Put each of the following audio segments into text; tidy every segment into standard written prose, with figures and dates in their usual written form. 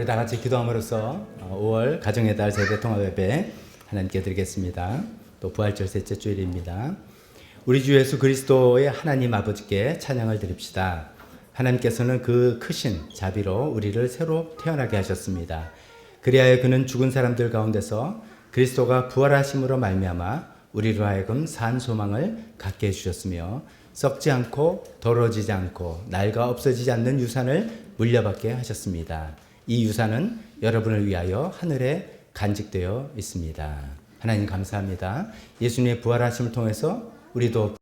우리 다 같이 기도함으로써 5월 가정의 달 세대 통합 예배 하나님께 드리겠습니다. 또 부활절 셋째 주일입니다. 우리 주 예수 그리스도의 하나님 아버지께 찬양을 드립시다. 하나님께서는 그 크신 자비로 우리를 새로 태어나게 하셨습니다. 그리하여 그는 죽은 사람들 가운데서 그리스도가 부활하심으로 말미암아 우리로 하여금 산 소망을 갖게 해주셨으며 썩지 않고 더러워지지 않고 낡아 없어지지 않는 유산을 물려받게 하셨습니다. 이 유산은 여러분을 위하여 하늘에 간직되어 있습니다. 하나님 감사합니다. 예수님의 부활하심을 통해서 우리도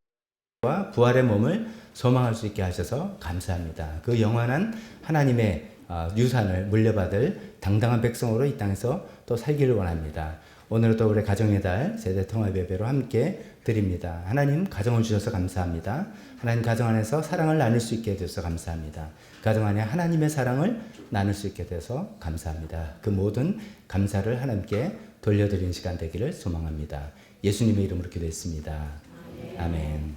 부활의 몸을 소망할 수 있게 하셔서 감사합니다. 그 영원한 하나님의 유산을 물려받을 당당한 백성으로 이 땅에서 또 살기를 원합니다. 오늘도 우리 가정의 달 세대 통합 예배로 함께 드립니다. 하나님 가정을 주셔서 감사합니다. 하나님 가정 안에서 사랑을 나눌 수 있게 되어서 감사합니다. 가정 안에 하나님의 사랑을 나눌 수 있게 되어서 감사합니다. 그 모든 감사를 하나님께 돌려드리는 시간 되기를 소망합니다. 예수님의 이름으로 기도했습니다. 아멘.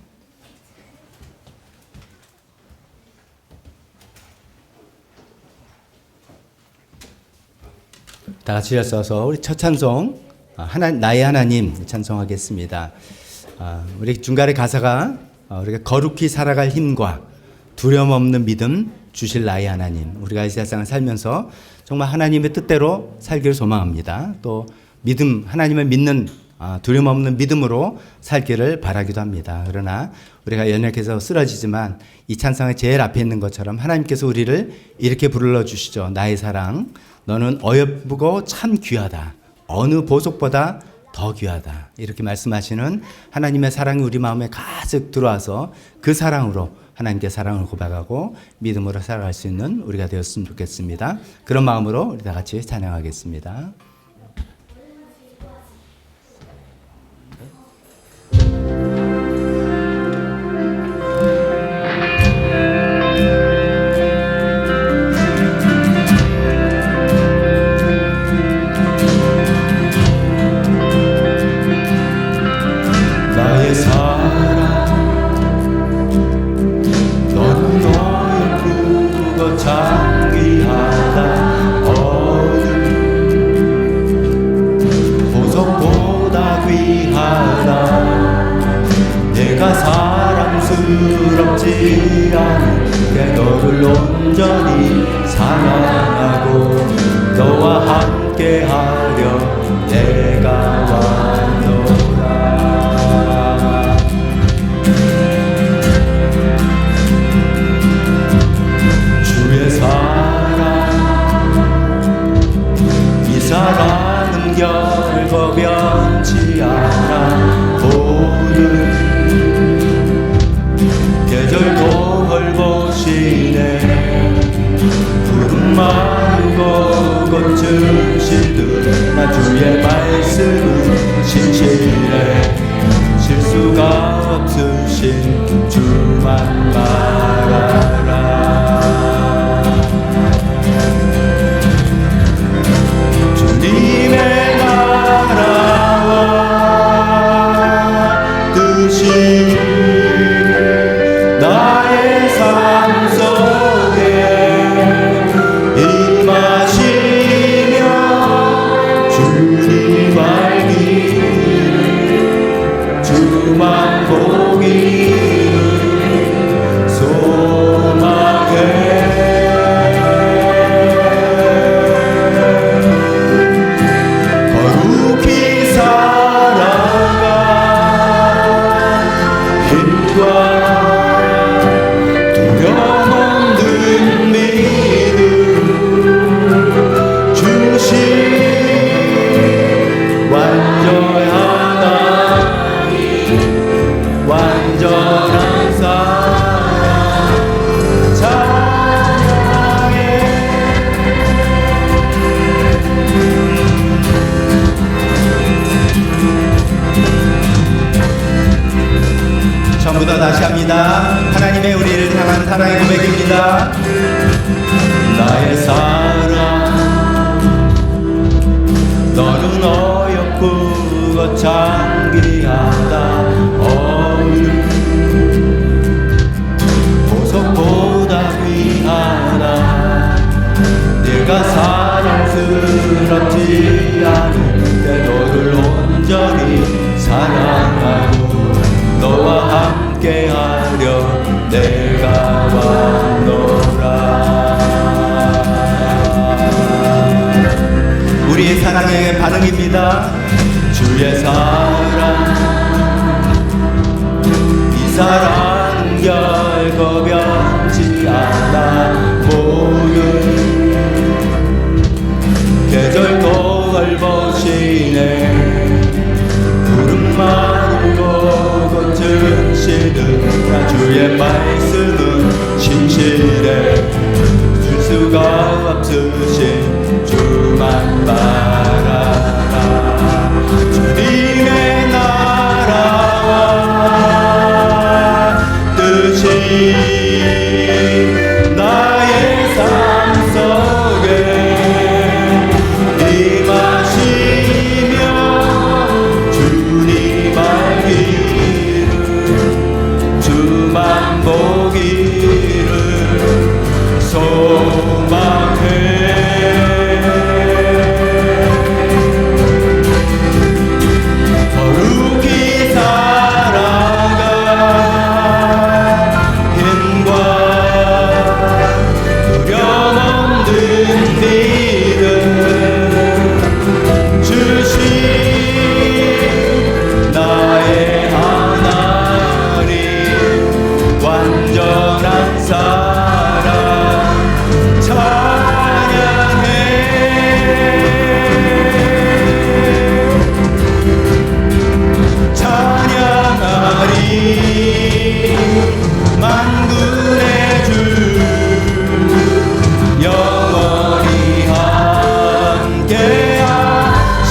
다 같이 일어서서 우리 첫 찬송 나의 하나님 찬송하겠습니다. 우리 중간에 가사가 우리가 거룩히 살아갈 힘과 두려움 없는 믿음 주실 나의 하나님. 우리가 이 세상을 살면서 정말 하나님의 뜻대로 살기를 소망합니다. 또 믿음, 하나님을 믿는 두려움 없는 믿음으로 살기를 바라기도 합니다. 그러나 우리가 연약해서 쓰러지지만 이 찬송의 제일 앞에 있는 것처럼 하나님께서 우리를 이렇게 불러주시죠. 나의 사랑, 너는 어여쁘고 참 귀하다. 어느 보석보다 더 귀하다. 이렇게 말씀하시는 하나님의 사랑이 우리 마음에 가득 들어와서 그 사랑으로 하나님께 사랑을 고백하고 믿음으로 살아갈 수 있는 우리가 되었으면 좋겠습니다. 그런 마음으로 우리 다 같이 찬양하겠습니다. 사랑스럽지 않게 너를 온전히 사랑하고 너와 함께하려 내가 왔노라. 주의 사랑 이 사랑은 결코 변치 않아 모든 계절도 헐벗이네. 푸른 마르고 꽃은 실듯 나 주의 말씀은 신실해. 실수가 없으신 주만 바라라. 주님의 나라와 뜻이 나의 삶 속에 임하시며 주님 알기를 주만 보기를 소망해. 거룩히 살아가 힘과 완전한 사랑 찬양해. 전부 다 다시 합니다. 하나님의 우리를 향한 사랑의 고백입니다. 나의 사랑 너는 어여쁘고 참 귀하다. 어느 보석보다 귀하다. 내가 함께하려 내가 왔노라. 우리의 사랑의 반응입니다. 주의 사랑, 이 사랑 결코 변치 않아. 모든 계절도 걸보시네. 푸른 마르고 꽃은 시드나. 주의 말씀은 신실해. 줄 수가 없으신 주만 바라라. 주님의 나라와 뜻이 나의 삶 속에 임하시며 주님 알기를 주만 보기를 소망해. 거룩히 살아가 힘과 두려움 없는 믿음 주신 나의 하나님. 완전한 사랑 찬양해. 찬양하리 만군의 주 영원히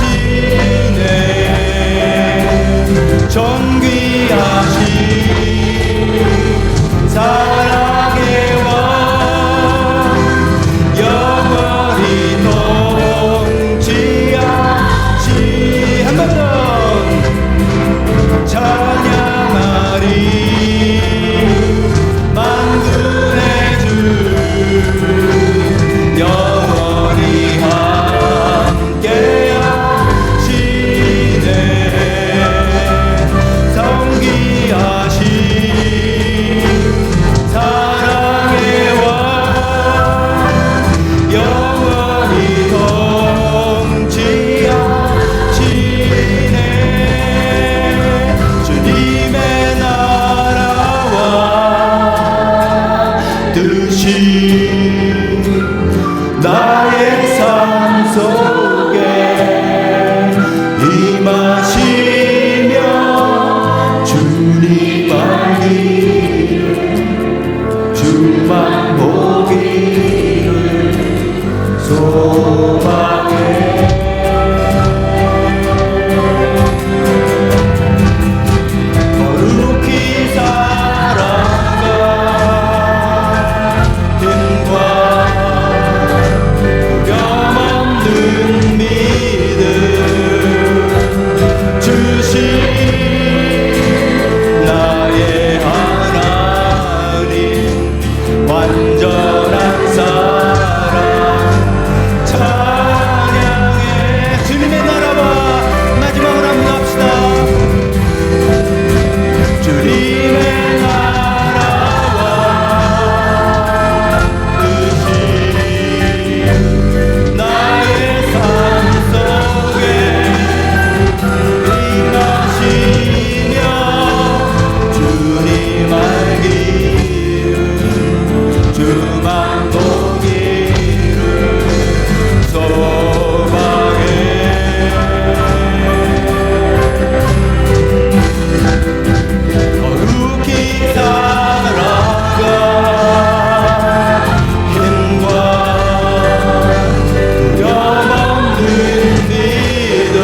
함께하시네. 존귀하신 사랑의 왕 영원히 통치하시. 한 번 더 찬양하리 만군의 주 영원히 함께하시네. 성기하신 사랑의 왕 영원히 통치하시네. 주님의 나라와 뜻이 나의 삶 속에 임하시며 주님 알기를 주만 보기를 소망해. 거룩히 살아가 힘과 두려움 없는 믿음 주신 나의 하나님. 완전한 사랑 찬양해. 주님의 나라와 마지막으로 한번 합시다. 주님의 나라와 뜻이 나의 삶 속에 임하시며 주님 알기를 주만 보기를 소망해. 거룩히 살아가 힘과 두려움 없는 믿음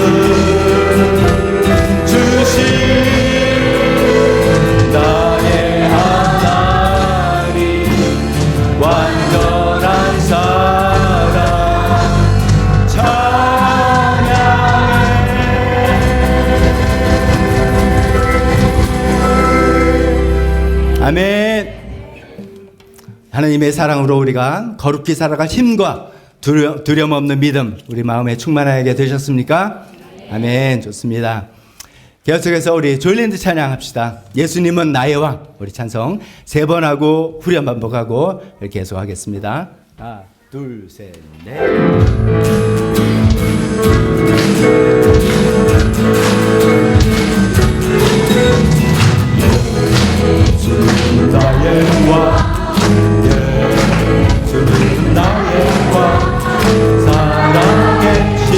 주신 나의 하나님. 완전한 사랑 찬양해. 아멘. 하나님의 사랑으로 우리가 거룩히 살아갈 힘과 두려움 없는 믿음 우리 마음에 충만하게 되셨습니까? 아멘. 좋습니다. 계속해서 우리 조일랜드 찬양합시다. 예수님은 나의 왕. 우리 찬송 3번 하고 후렴 반복하고 이렇게 계속하겠습니다. 하나, 둘, 셋, 넷. 예수는 나의 왕, 예수는 나의 왕, 살아계신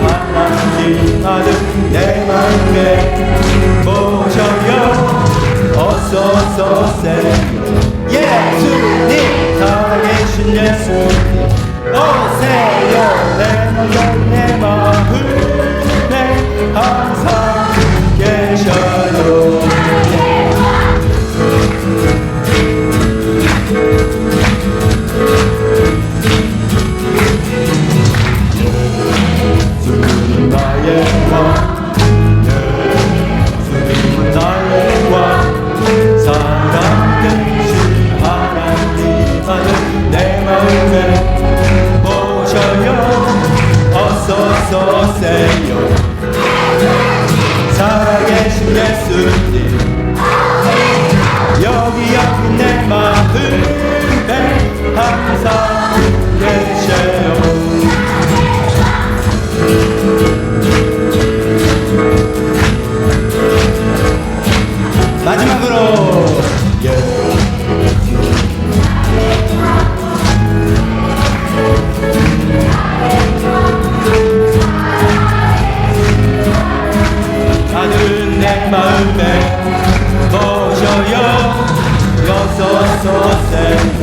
하나님 아들 내 맘에 모셔요 어서 오세요. 예수님 살아계신 예수님 오세요. 내 마음에 항상 계셔요. 예수님은 나의 왕, 예수님은 나의 왕, 살아계신 하나님 아들 내 마음에 모셔요 어서 오세요. 살아계신 예수님 여기 내 마음에 항상 계셔요. 마지막으로 아들은 내 마음에 모셔요 어서 오세요.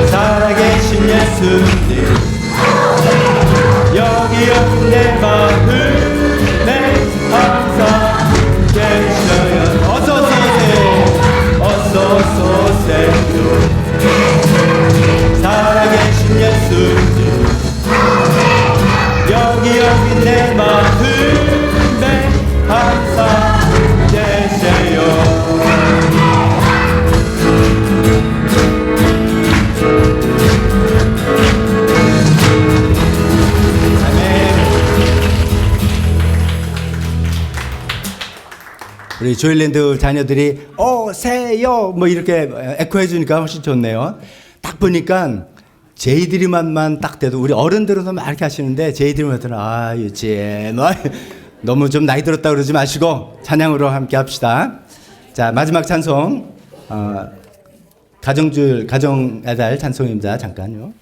살아계신 예수님 여기 내 마음에 항상 계셔요. 어서 오세요. 어서 오세요. 살아계신 예수님 여기 내 마음에 항상 계세요. 우리 조일랜드 자녀들이 오세요 뭐 이렇게 에코해 주니까 훨씬 좋네요. 딱 보니까 제이드림만 딱 돼도 우리 어른들은 막 이렇게 하시는데 제이드림한테는 아 유치해 뭐 너무 좀 나이 들었다 그러지 마시고 찬양으로 함께 합시다. 자 마지막 찬송 가정의 달 찬송입니다. 잠깐요.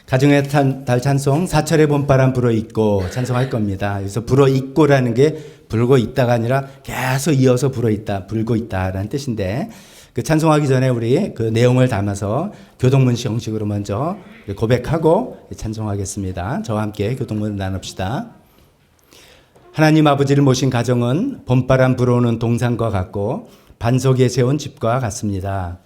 가정의 달 찬송 사철의 봄바람 불어있고 찬송할 겁니다. 그래서 불어있고라는 게 불고 있다가 아니라 계속 이어서 불고 있다라는 뜻인데 그 찬송하기 전에 우리 그 내용을 담아서 교동문시 형식으로 먼저 고백하고 찬송하겠습니다. 저와 함께 교동문 나눕시다. 하나님 아버지를 모신 가정은 봄바람 불어오는 동산과 같고 반석에 세운 집과 같습니다.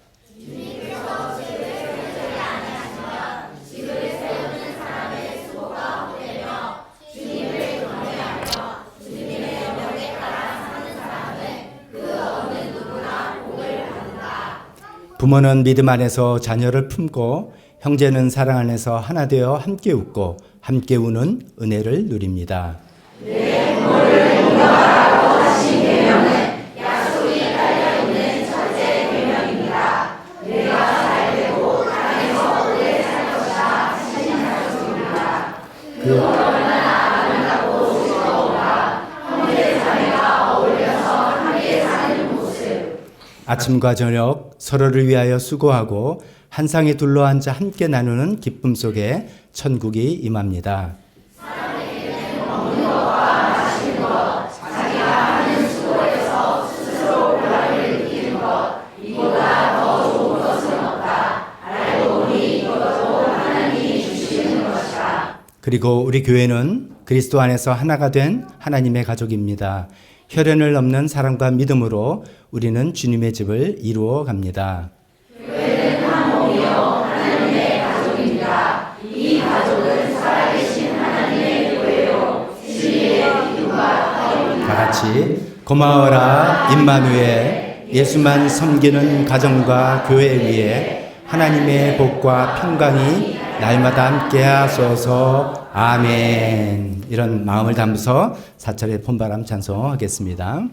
부모는 믿음 안에서 자녀를 품고 형제는 사랑 안에서 하나 되어 함께 웃고 함께 우는 은혜를 누립니다. 내 부모를 인정하라고 하신 계명은 약속이 달려있는 첫째 계명입니다. 내가 잘 되고 땅에서 오래 살 것이다 하신 약속입니다. 그 얼마나 아름답고 즐거운가 형제 자매가 어울려서 함께 사는 모습. 아침과 저녁 서로를 위하여 수고하고 한 상에 둘러앉아 함께 나누는 기쁨 속에 천국이 임합니다. 사람에게는 먹는 것과 마시는 것, 자기가 하는 수고에서 스스로 보람을 느끼는 것, 이보다 더 좋은 것은 없다. 알고 보니 이것도 하나님이 주시는 것이다. 그리고 우리 교회는 그리스도 안에서 하나가 된 하나님의 가족입니다. 혈연을 넘는 사랑과 믿음으로 우리는 주님의 집을 이루어 갑니다. 교회는 한 몸이요 하나님의 가족입니다. 이 가족은 살아계신 하나님의 교회요 진리의 기둥과 터입니다. 다 같이 고마워라 임마누엘 예수만 섬기는 가정과 교회 위에 하나님의 복과 평강이 날마다 함께 하소서. 아멘. 이런 마음을 담아서 사철의 봄바람 찬송하겠습니다.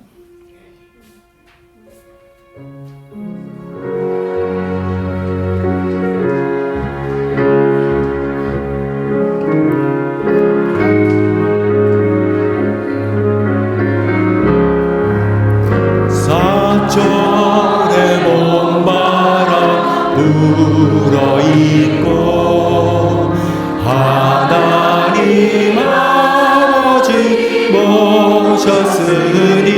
사철의 봄바람 불어있고 하나님 아버지 모셨으니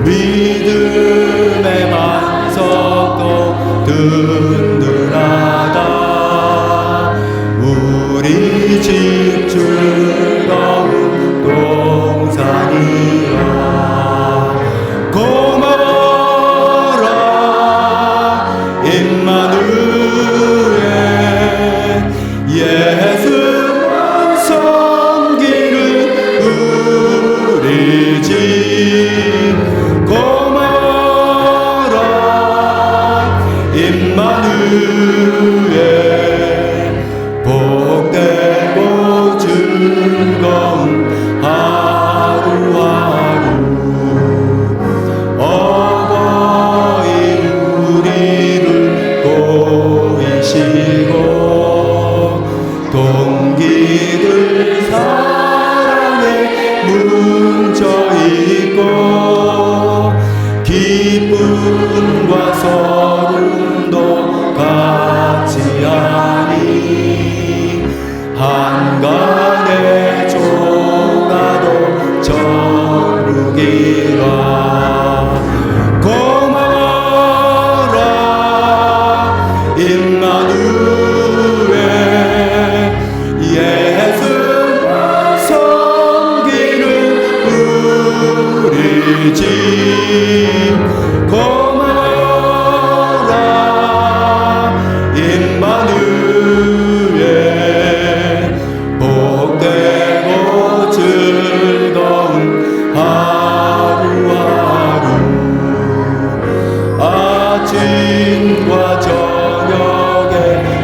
믿음의 반석도 든든하다. 우리 집 즐거운 동산이라. 고마워라 임마누엘 예수만 섬기는 우리 집. 고마워라 임마누엘 복되고 즐거운 하루하루. 어버이 우리를 보이시고 동기들 사랑에 뭉쳐있고 기쁨과 서름도 같이 하니 한간의 조가도 천국이라. 고마워라 임마누엘 예수만 섬기는 우리 집. 고마워라 임마누엘 복되고 즐거운 하루하루. 아침과 저녁에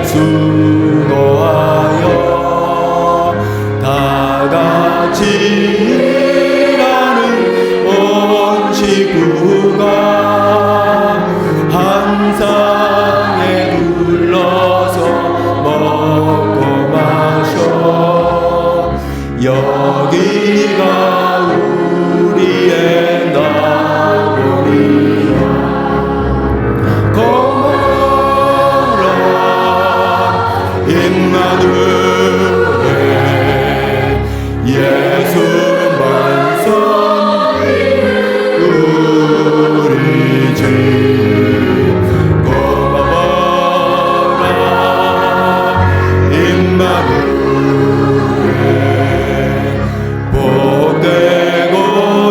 수고하여 다같이 일하는 온 식구가 한 상에 둘러서 먹고 마셔. 여기가 우리의 나라리라. 고마워라 임마누엘 예수만 섬기는 우리 집. 고마워라 임마누엘 복되고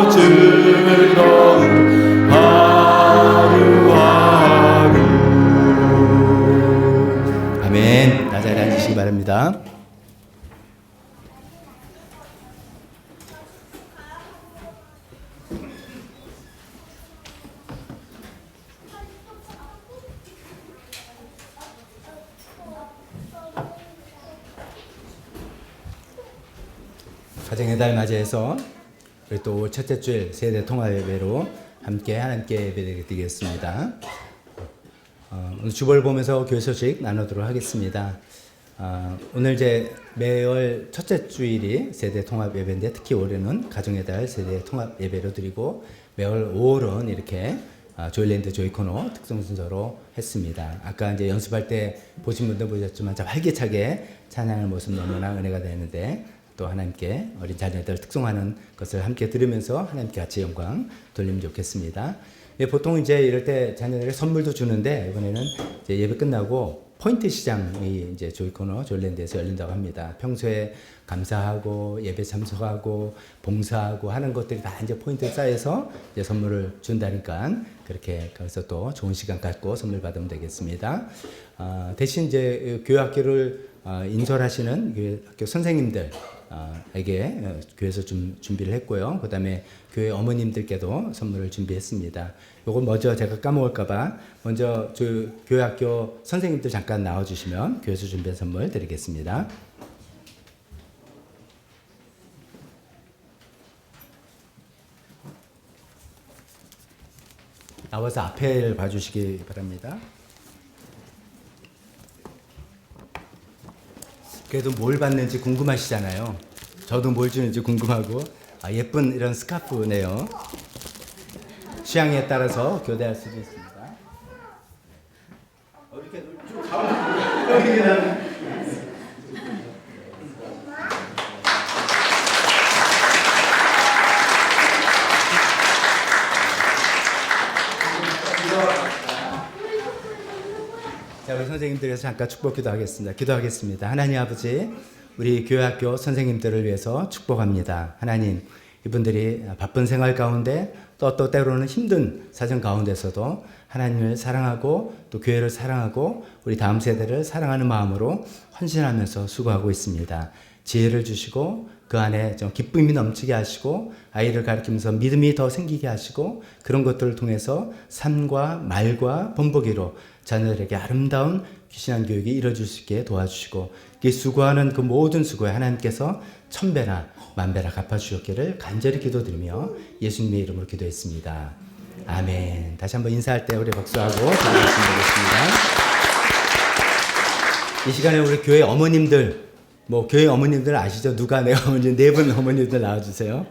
즐거운 하루하루. 아멘. 나 자리에 앉으시기 바랍니다. 가정의 달 맞이해서 우리 또 올 첫째 주일 세대 통합 예배로 함께 하나님께 예배드리겠습니다. 오늘 주보를 보면서 교회 소식 나누도록 하겠습니다. 오늘 이제 매월 첫째 주일이 세대 통합 예배인데 특히 올해는 가정의 달 세대 통합 예배로 드리고 매월 5월은 이렇게 조일랜드 조이코너 특송 순서로 했습니다. 아까 이제 연습할 때 보신 분도 보셨지만 참 활기차게 찬양하는 모습 너무나 은혜가 되는데 또 하나님께 어린 자녀들 특송하는 것을 함께 들으면서 하나님께 같이 영광 돌리면 좋겠습니다. 예, 보통 이제 이럴 때 자녀들에게 선물도 주는데 이번에는 이제 예배 끝나고 포인트 시장이 이제 조이코너 조일랜드에서 열린다고 합니다. 평소에 감사하고 예배 참석하고 봉사하고 하는 것들이 다 이제 포인트에 쌓여서 이제 선물을 준다니까 그렇게 거기서 또 좋은 시간 갖고 선물 받으면 되겠습니다. 대신 이제 교회 학교를 인솔하시는 교회 학교 선생님들 에게 교회에서 좀 준비를 했고요. 그 다음에 교회 어머님들께도 선물을 준비했습니다. 요건 먼저 제가 까먹을까봐 먼저 교회 학교 선생님들 잠깐 나와주시면 교회에서 준비한 선물 드리겠습니다. 나와서 앞에를 봐주시기 바랍니다. 그래도 뭘 받는지 궁금하시잖아요. 저도 뭘 주는지 궁금하고 예쁜 이런 스카프네요. 취향에 따라서 교대할 수도 있습니다. 이렇게 쭉 가면 자, 우리 선생님들에서 잠깐 축복 기도하겠습니다. 기도하겠습니다. 하나님 아버지, 우리 교회학교 선생님들을 위해서 축복합니다. 하나님, 이분들이 바쁜 생활 가운데 또 때로는 힘든 사정 가운데서도 하나님을 사랑하고 또 교회를 사랑하고 우리 다음 세대를 사랑하는 마음으로 헌신하면서 수고하고 있습니다. 지혜를 주시고 그 안에 좀 기쁨이 넘치게 하시고 아이를 가르치면서 믿음이 더 생기게 하시고 그런 것들을 통해서 삶과 말과 본보기로 자녀들에게 아름다운 귀신한 교육이 이루어질 수 있게 도와주시고 이 수고하는 그 모든 수고에 하나님께서 천배나 만배나 갚아주셨기를 간절히 기도드리며 예수님의 이름으로 기도했습니다. 아멘. 다시 한번 인사할 때 우리 박수하고 기도했으면 되겠습니다. 이 시간에 우리 교회 어머님들, 교회 어머님들 아시죠? 누가 내 어머니, 네 분 어머님들 나와주세요.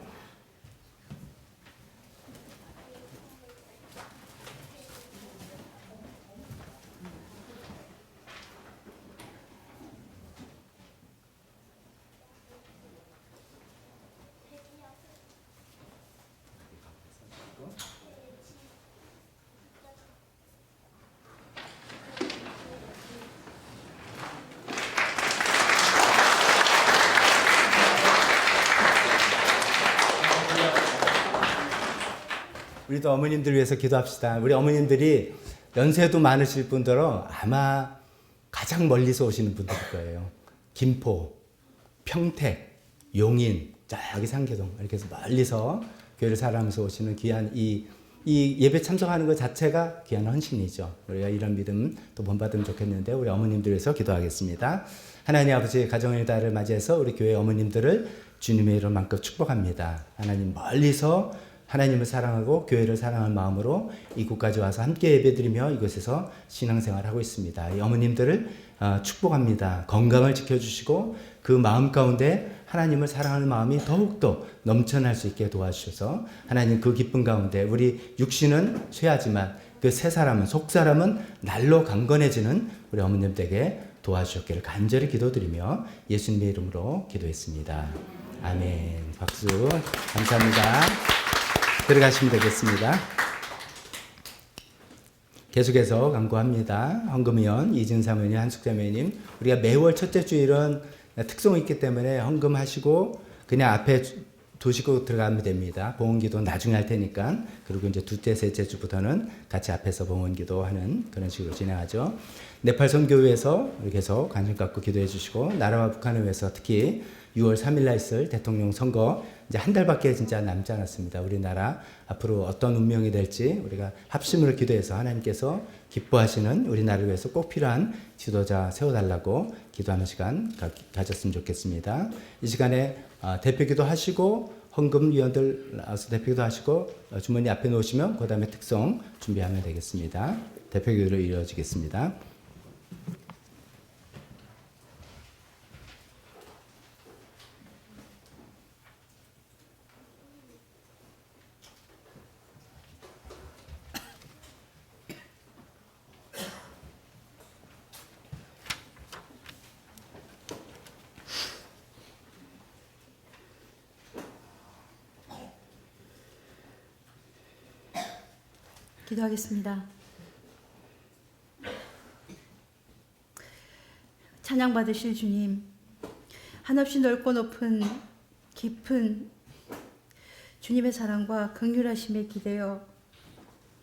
우리도 어머님들 위해서 기도합시다. 우리 어머님들이 연세도 많으실 분들은 아마 가장 멀리서 오시는 분들일 거예요. 김포, 평택, 용인, 저기 상계동 이렇게 해서 멀리서 교회를 사랑하면서 오시는 귀한 이 예배 참석하는 것 자체가 귀한 헌신이죠. 우리가 이런 믿음 또 본받으면 좋겠는데 우리 어머님들 위해서 기도하겠습니다. 하나님 아버지 가정의 달을 맞이해서 우리 교회 어머님들을 주님의 이름만큼 축복합니다. 하나님 멀리서 하나님을 사랑하고 교회를 사랑하는 마음으로 이곳까지 와서 함께 예배드리며 이곳에서 신앙생활을 하고 있습니다. 이 어머님들을 축복합니다. 건강을 지켜주시고 그 마음 가운데 하나님을 사랑하는 마음이 더욱더 넘쳐날 수 있게 도와주셔서 하나님 그 기쁨 가운데 우리 육신은 쇠하지만 그 새 사람은 속사람은 날로 강건해지는 우리 어머님들에게 도와주셨기를 간절히 기도드리며 예수님의 이름으로 기도했습니다. 아멘. 박수 감사합니다. 들어가시면 되겠습니다. 계속해서 강구합니다. 헌금위원 이진사모님, 한숙자매님, 우리가 매월 첫째 주일은 특성이 있기 때문에 헌금하시고 그냥 앞에 두시고 들어가면 됩니다. 봉헌기도 나중에 할 테니까. 그리고 이제 둘째, 셋째 주부터는 같이 앞에서 봉헌기도 하는 그런 식으로 진행하죠. 네팔 선교회에서 계속 관심 갖고 기도해 주시고 나라와 북한을 위해서 특히 6월 3일 날 있을 대통령 선거 이제 한 달밖에 진짜 남지 않았습니다. 우리나라 앞으로 어떤 운명이 될지 우리가 합심으로 기도해서 하나님께서 기뻐하시는 우리나라를 위해서 꼭 필요한 지도자 세워달라고 기도하는 시간 가졌으면 좋겠습니다. 이 시간에 대표기도 하시고 헌금위원들 나와서 대표기도 하시고 주머니 앞에 놓으시면 그 다음에 특성 준비하면 되겠습니다. 대표기도로 이루어지겠습니다. 기도하겠습니다. 찬양 받으실 주님, 한없이 넓고 높은 깊은 주님의 사랑과 긍휼하심에 기대어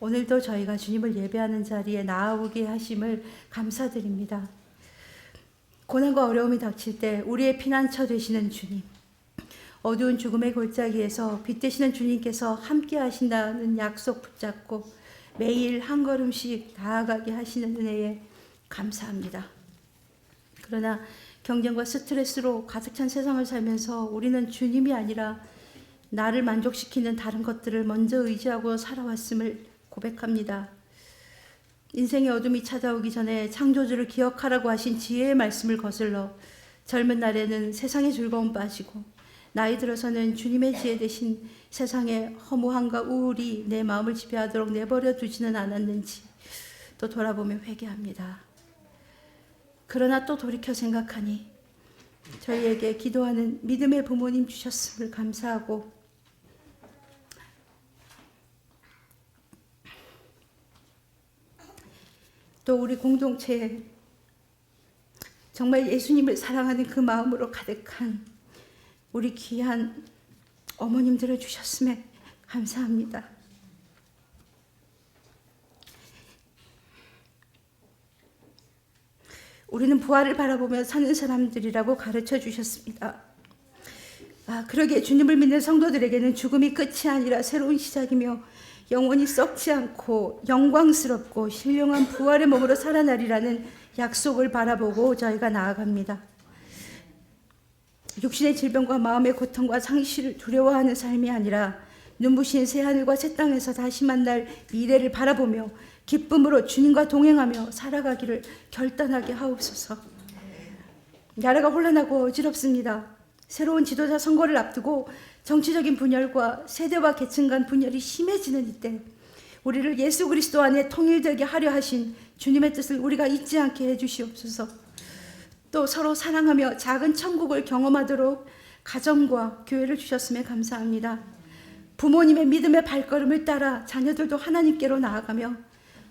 오늘도 저희가 주님을 예배하는 자리에 나아오게 하심을 감사드립니다. 고난과 어려움이 닥칠 때 우리의 피난처 되시는 주님, 어두운 죽음의 골짜기에서 빛 되시는 주님께서 함께 하신다는 약속 붙잡고 매일 한 걸음씩 다가가게 하시는 은혜에 감사합니다. 그러나 경쟁과 스트레스로 가득 찬 세상을 살면서 우리는 주님이 아니라 나를 만족시키는 다른 것들을 먼저 의지하고 살아왔음을 고백합니다. 인생의 어둠이 찾아오기 전에 창조주를 기억하라고 하신 지혜의 말씀을 거슬러 젊은 날에는 세상의 즐거움 빠지고 나이 들어서는 주님의 지혜 대신 세상의 허무함과 우울이 내 마음을 지배하도록 내버려 두지는 않았는지 또 돌아보며 회개합니다. 그러나 또 돌이켜 생각하니 저희에게 기도하는 믿음의 부모님 주셨음을 감사하고 또 우리 공동체에 정말 예수님을 사랑하는 그 마음으로 가득한 우리 귀한 어머님들을 주셨음에 감사합니다. 우리는 부활을 바라보며 사는 사람들이라고 가르쳐 주셨습니다. 그러기에 주님을 믿는 성도들에게는 죽음이 끝이 아니라 새로운 시작이며 영원히 썩지 않고 영광스럽고 신령한 부활의 몸으로 살아나리라는 약속을 바라보고 저희가 나아갑니다. 육신의 질병과 마음의 고통과 상실을 두려워하는 삶이 아니라 눈부신 새하늘과 새 땅에서 다시 만날 미래를 바라보며 기쁨으로 주님과 동행하며 살아가기를 결단하게 하옵소서. 나라가 혼란하고 어지럽습니다. 새로운 지도자 선거를 앞두고 정치적인 분열과 세대와 계층 간 분열이 심해지는 이때 우리를 예수 그리스도 안에 통일되게 하려 하신 주님의 뜻을 우리가 잊지 않게 해주시옵소서. 또 서로 사랑하며 작은 천국을 경험하도록 가정과 교회를 주셨음에 감사합니다. 부모님의 믿음의 발걸음을 따라 자녀들도 하나님께로 나아가며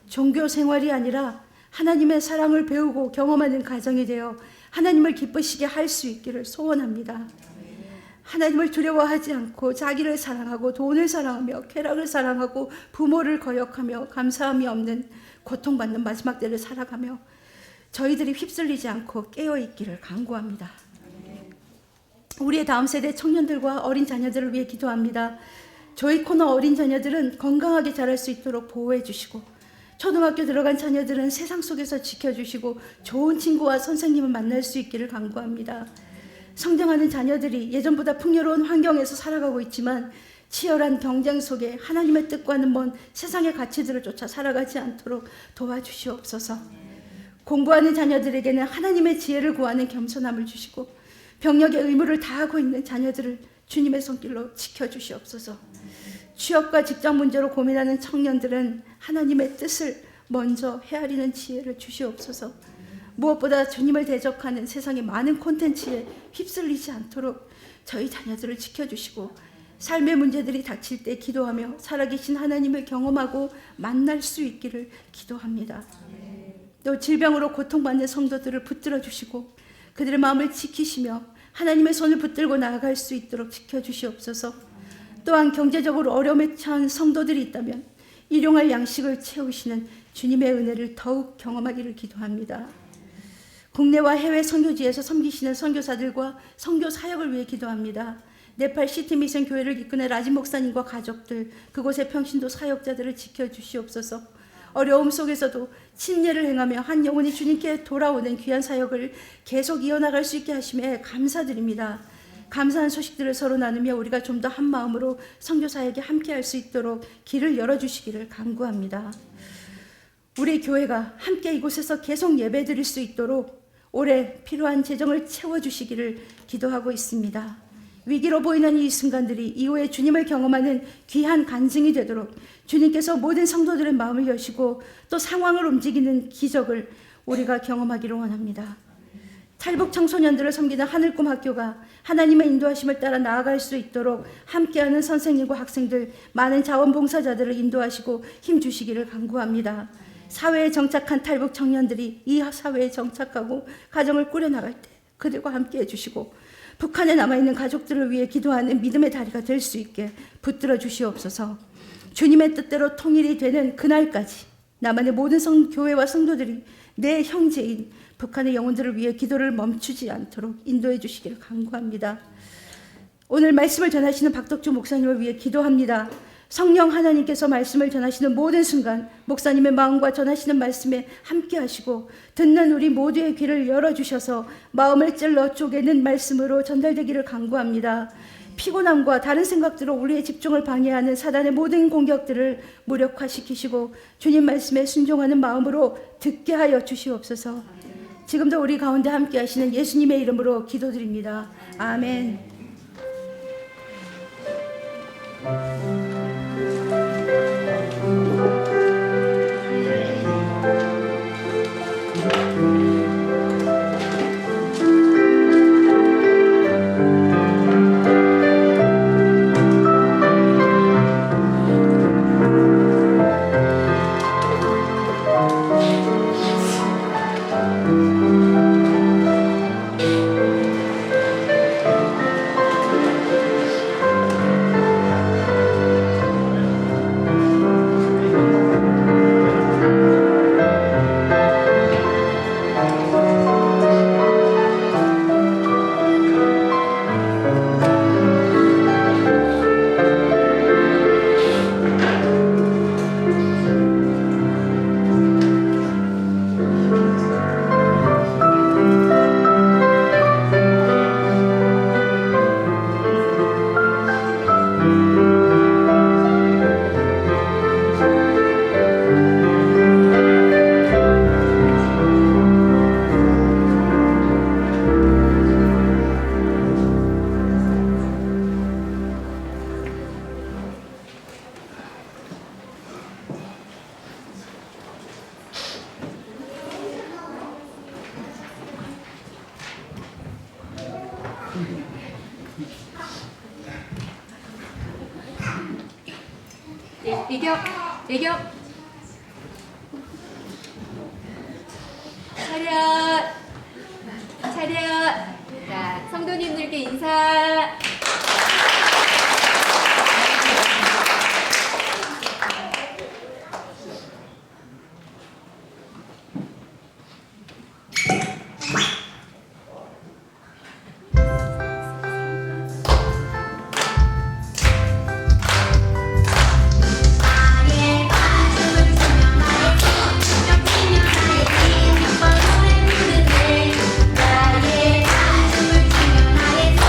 종교 생활이 아니라 하나님의 사랑을 배우고 경험하는 가정이 되어 하나님을 기쁘시게 할 수 있기를 소원합니다. 하나님을 두려워하지 않고 자기를 사랑하고 돈을 사랑하며 쾌락을 사랑하고 부모를 거역하며 감사함이 없는 고통받는 마지막 때를 살아가며 저희들이 휩쓸리지 않고 깨어있기를 간구합니다. 우리의 다음 세대 청년들과 어린 자녀들을 위해 기도합니다. 저희 코너 어린 자녀들은 건강하게 자랄 수 있도록 보호해 주시고 초등학교 들어간 자녀들은 세상 속에서 지켜주시고 좋은 친구와 선생님을 만날 수 있기를 간구합니다. 성장하는 자녀들이 예전보다 풍요로운 환경에서 살아가고 있지만 치열한 경쟁 속에 하나님의 뜻과는 먼 세상의 가치들을 쫓아 살아가지 않도록 도와주시옵소서. 공부하는 자녀들에게는 하나님의 지혜를 구하는 겸손함을 주시고 병력의 의무를 다하고 있는 자녀들을 주님의 손길로 지켜주시옵소서. 취업과 직장 문제로 고민하는 청년들은 하나님의 뜻을 먼저 헤아리는 지혜를 주시옵소서. 무엇보다 주님을 대적하는 세상의 많은 콘텐츠에 휩쓸리지 않도록 저희 자녀들을 지켜주시고 삶의 문제들이 닥칠 때 기도하며 살아계신 하나님을 경험하고 만날 수 있기를 기도합니다. 또 질병으로 고통받는 성도들을 붙들어 주시고 그들의 마음을 지키시며 하나님의 손을 붙들고 나아갈 수 있도록 지켜주시옵소서. 또한 경제적으로 어려움에 처한 성도들이 있다면 일용할 양식을 채우시는 주님의 은혜를 더욱 경험하기를 기도합니다. 국내와 해외 선교지에서 섬기시는 선교사들과 선교 사역을 위해 기도합니다. 네팔 시티 미션 교회를 이끄는 라지 목사님과 가족들, 그곳의 평신도 사역자들을 지켜주시옵소서. 어려움 속에서도 친례를 행하며 한 영혼이 주님께 돌아오는 귀한 사역을 계속 이어나갈 수 있게 하심에 감사드립니다. 감사한 소식들을 서로 나누며 우리가 좀 더 한 마음으로 선교 사역에 함께할 수 있도록 길을 열어주시기를 간구합니다. 우리 교회가 함께 이곳에서 계속 예배드릴 수 있도록 올해 필요한 재정을 채워주시기를 기도하고 있습니다. 위기로 보이는 이 순간들이 이후에 주님을 경험하는 귀한 간증이 되도록 주님께서 모든 성도들의 마음을 여시고 또 상황을 움직이는 기적을 우리가 경험하기를 원합니다. 탈북 청소년들을 섬기는 하늘꿈 학교가 하나님의 인도하심을 따라 나아갈 수 있도록 함께하는 선생님과 학생들, 많은 자원봉사자들을 인도하시고 힘주시기를 간구합니다. 사회에 정착한 탈북 청년들이 이 사회에 정착하고 가정을 꾸려나갈 때 그들과 함께 해주시고 북한에 남아있는 가족들을 위해 기도하는 믿음의 다리가 될 수 있게 붙들어 주시옵소서. 주님의 뜻대로 통일이 되는 그날까지 나만의 모든 교회와 성도들이 내 형제인 북한의 영혼들을 위해 기도를 멈추지 않도록 인도해 주시기를 간구합니다. 오늘 말씀을 전하시는 박덕주 목사님을 위해 기도합니다. 성령 하나님께서 말씀을 전하시는 모든 순간 목사님의 마음과 전하시는 말씀에 함께 하시고 듣는 우리 모두의 귀를 열어주셔서 마음을 찔러 쪼개는 말씀으로 전달되기를 간구합니다. 피곤함과 다른 생각들로 우리의 집중을 방해하는 사단의 모든 공격들을 무력화시키시고 주님 말씀에 순종하는 마음으로 듣게 하여 주시옵소서. 지금도 우리 가운데 함께 하시는 예수님의 이름으로 기도드립니다. 아멘. 예경 차렷 자 성도님들께 인사. 나의 가슴을 치며 나의 손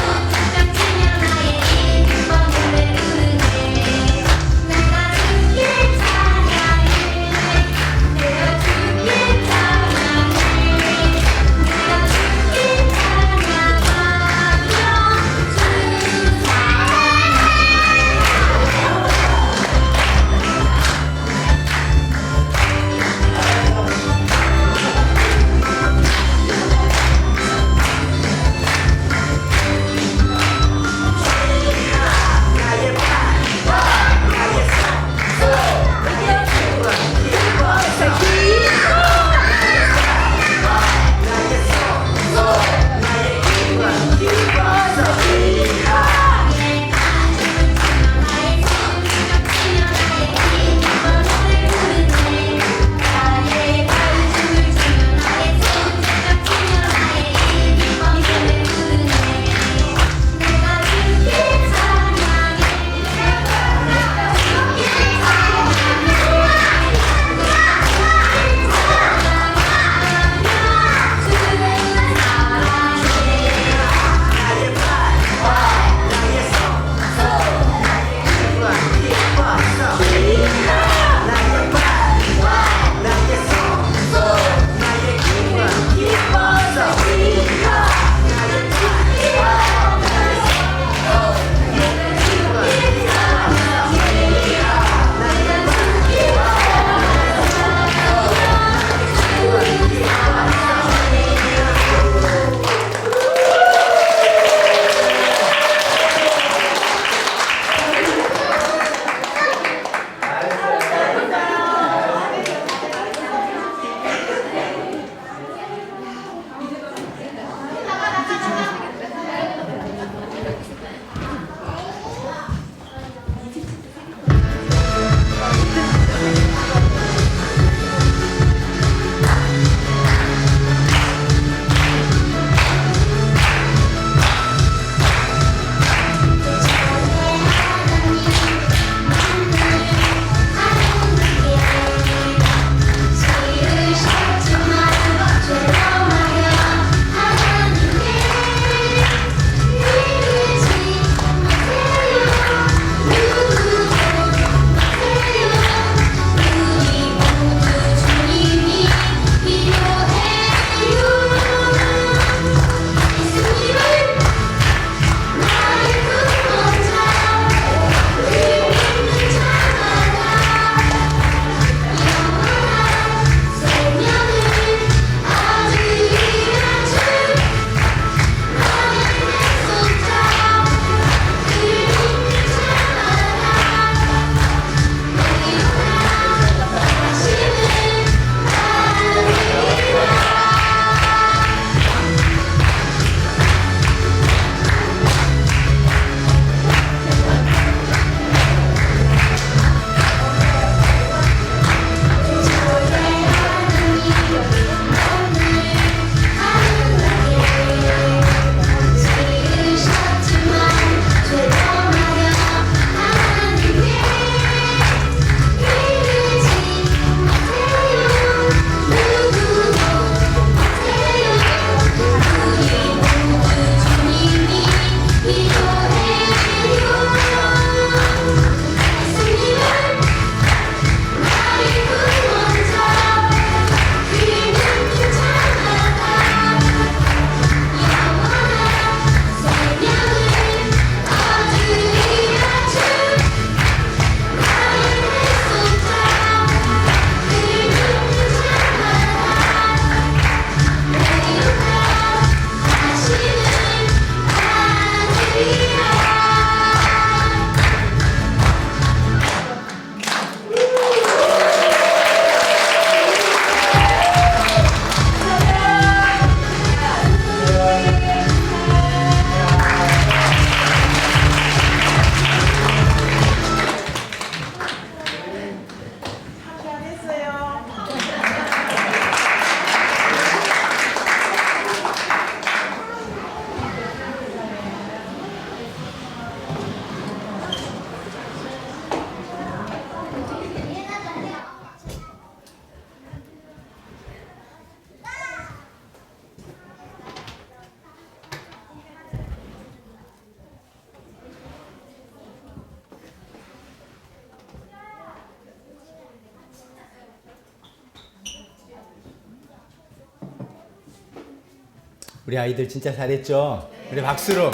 우리 아이들 진짜 잘했죠? 우리 박수로.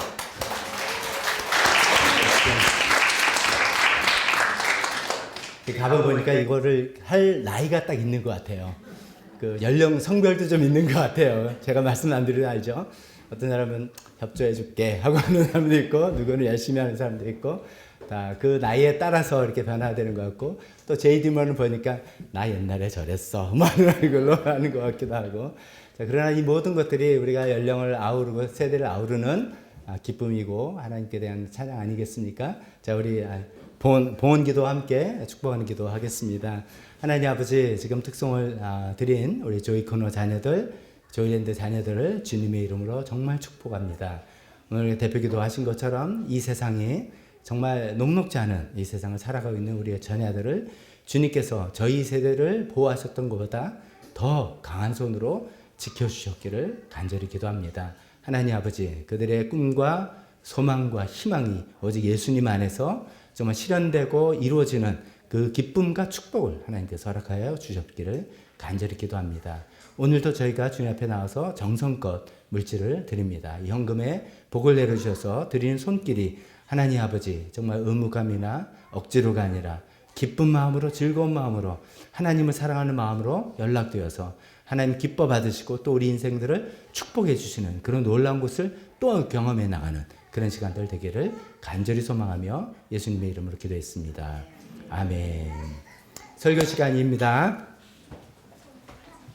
가봐보니까 이거를 할 나이가 딱 있는 것 같아요. 그 연령 성별도 좀 있는 것 같아요. 제가 말씀 안 드리면 알죠? 어떤 사람은 협조해 줄게 하고 하는 사람도 있고, 누구는 열심히 하는 사람도 있고, 다 그 나이에 따라서 이렇게 변화되는 것 같고, 또 제이디먼을 보니까 나 옛날에 저랬어 뭐 하는 걸로 하는 것 같기도 하고. 자, 그러나 이 모든 것들이 우리가 연령을 아우르고 세대를 아우르는 기쁨이고 하나님께 대한 찬양 아니겠습니까? 자, 우리 봉헌 기도와 함께 축복하는 기도 하겠습니다. 하나님 아버지, 지금 특송을 드린 우리 조이코너 자녀들, 조이랜드 자녀들을 주님의 이름으로 정말 축복합니다. 오늘 대표 기도하신 것처럼 이 세상이 정말 녹록지 않은 이 세상을 살아가고 있는 우리의 자녀들을 주님께서 저희 세대를 보호하셨던 것보다 더 강한 손으로 지켜주셨기를 간절히 기도합니다. 하나님 아버지, 그들의 꿈과 소망과 희망이 오직 예수님 안에서 정말 실현되고 이루어지는 그 기쁨과 축복을 하나님께서 허락하여 주셨기를 간절히 기도합니다. 오늘도 저희가 주님 앞에 나와서 정성껏 물질을 드립니다. 이 헌금에 복을 내려주셔서 드리는 손길이 하나님 아버지 정말 의무감이나 억지로가 아니라 기쁜 마음으로, 즐거운 마음으로, 하나님을 사랑하는 마음으로 연락되어서 하나님 기뻐 받으시고 또 우리 인생들을 축복해 주시는 그런 놀라운 것을 또 경험해 나가는 그런 시간들 되기를 간절히 소망하며 예수님의 이름으로 기도했습니다. 아멘. 설교 시간입니다.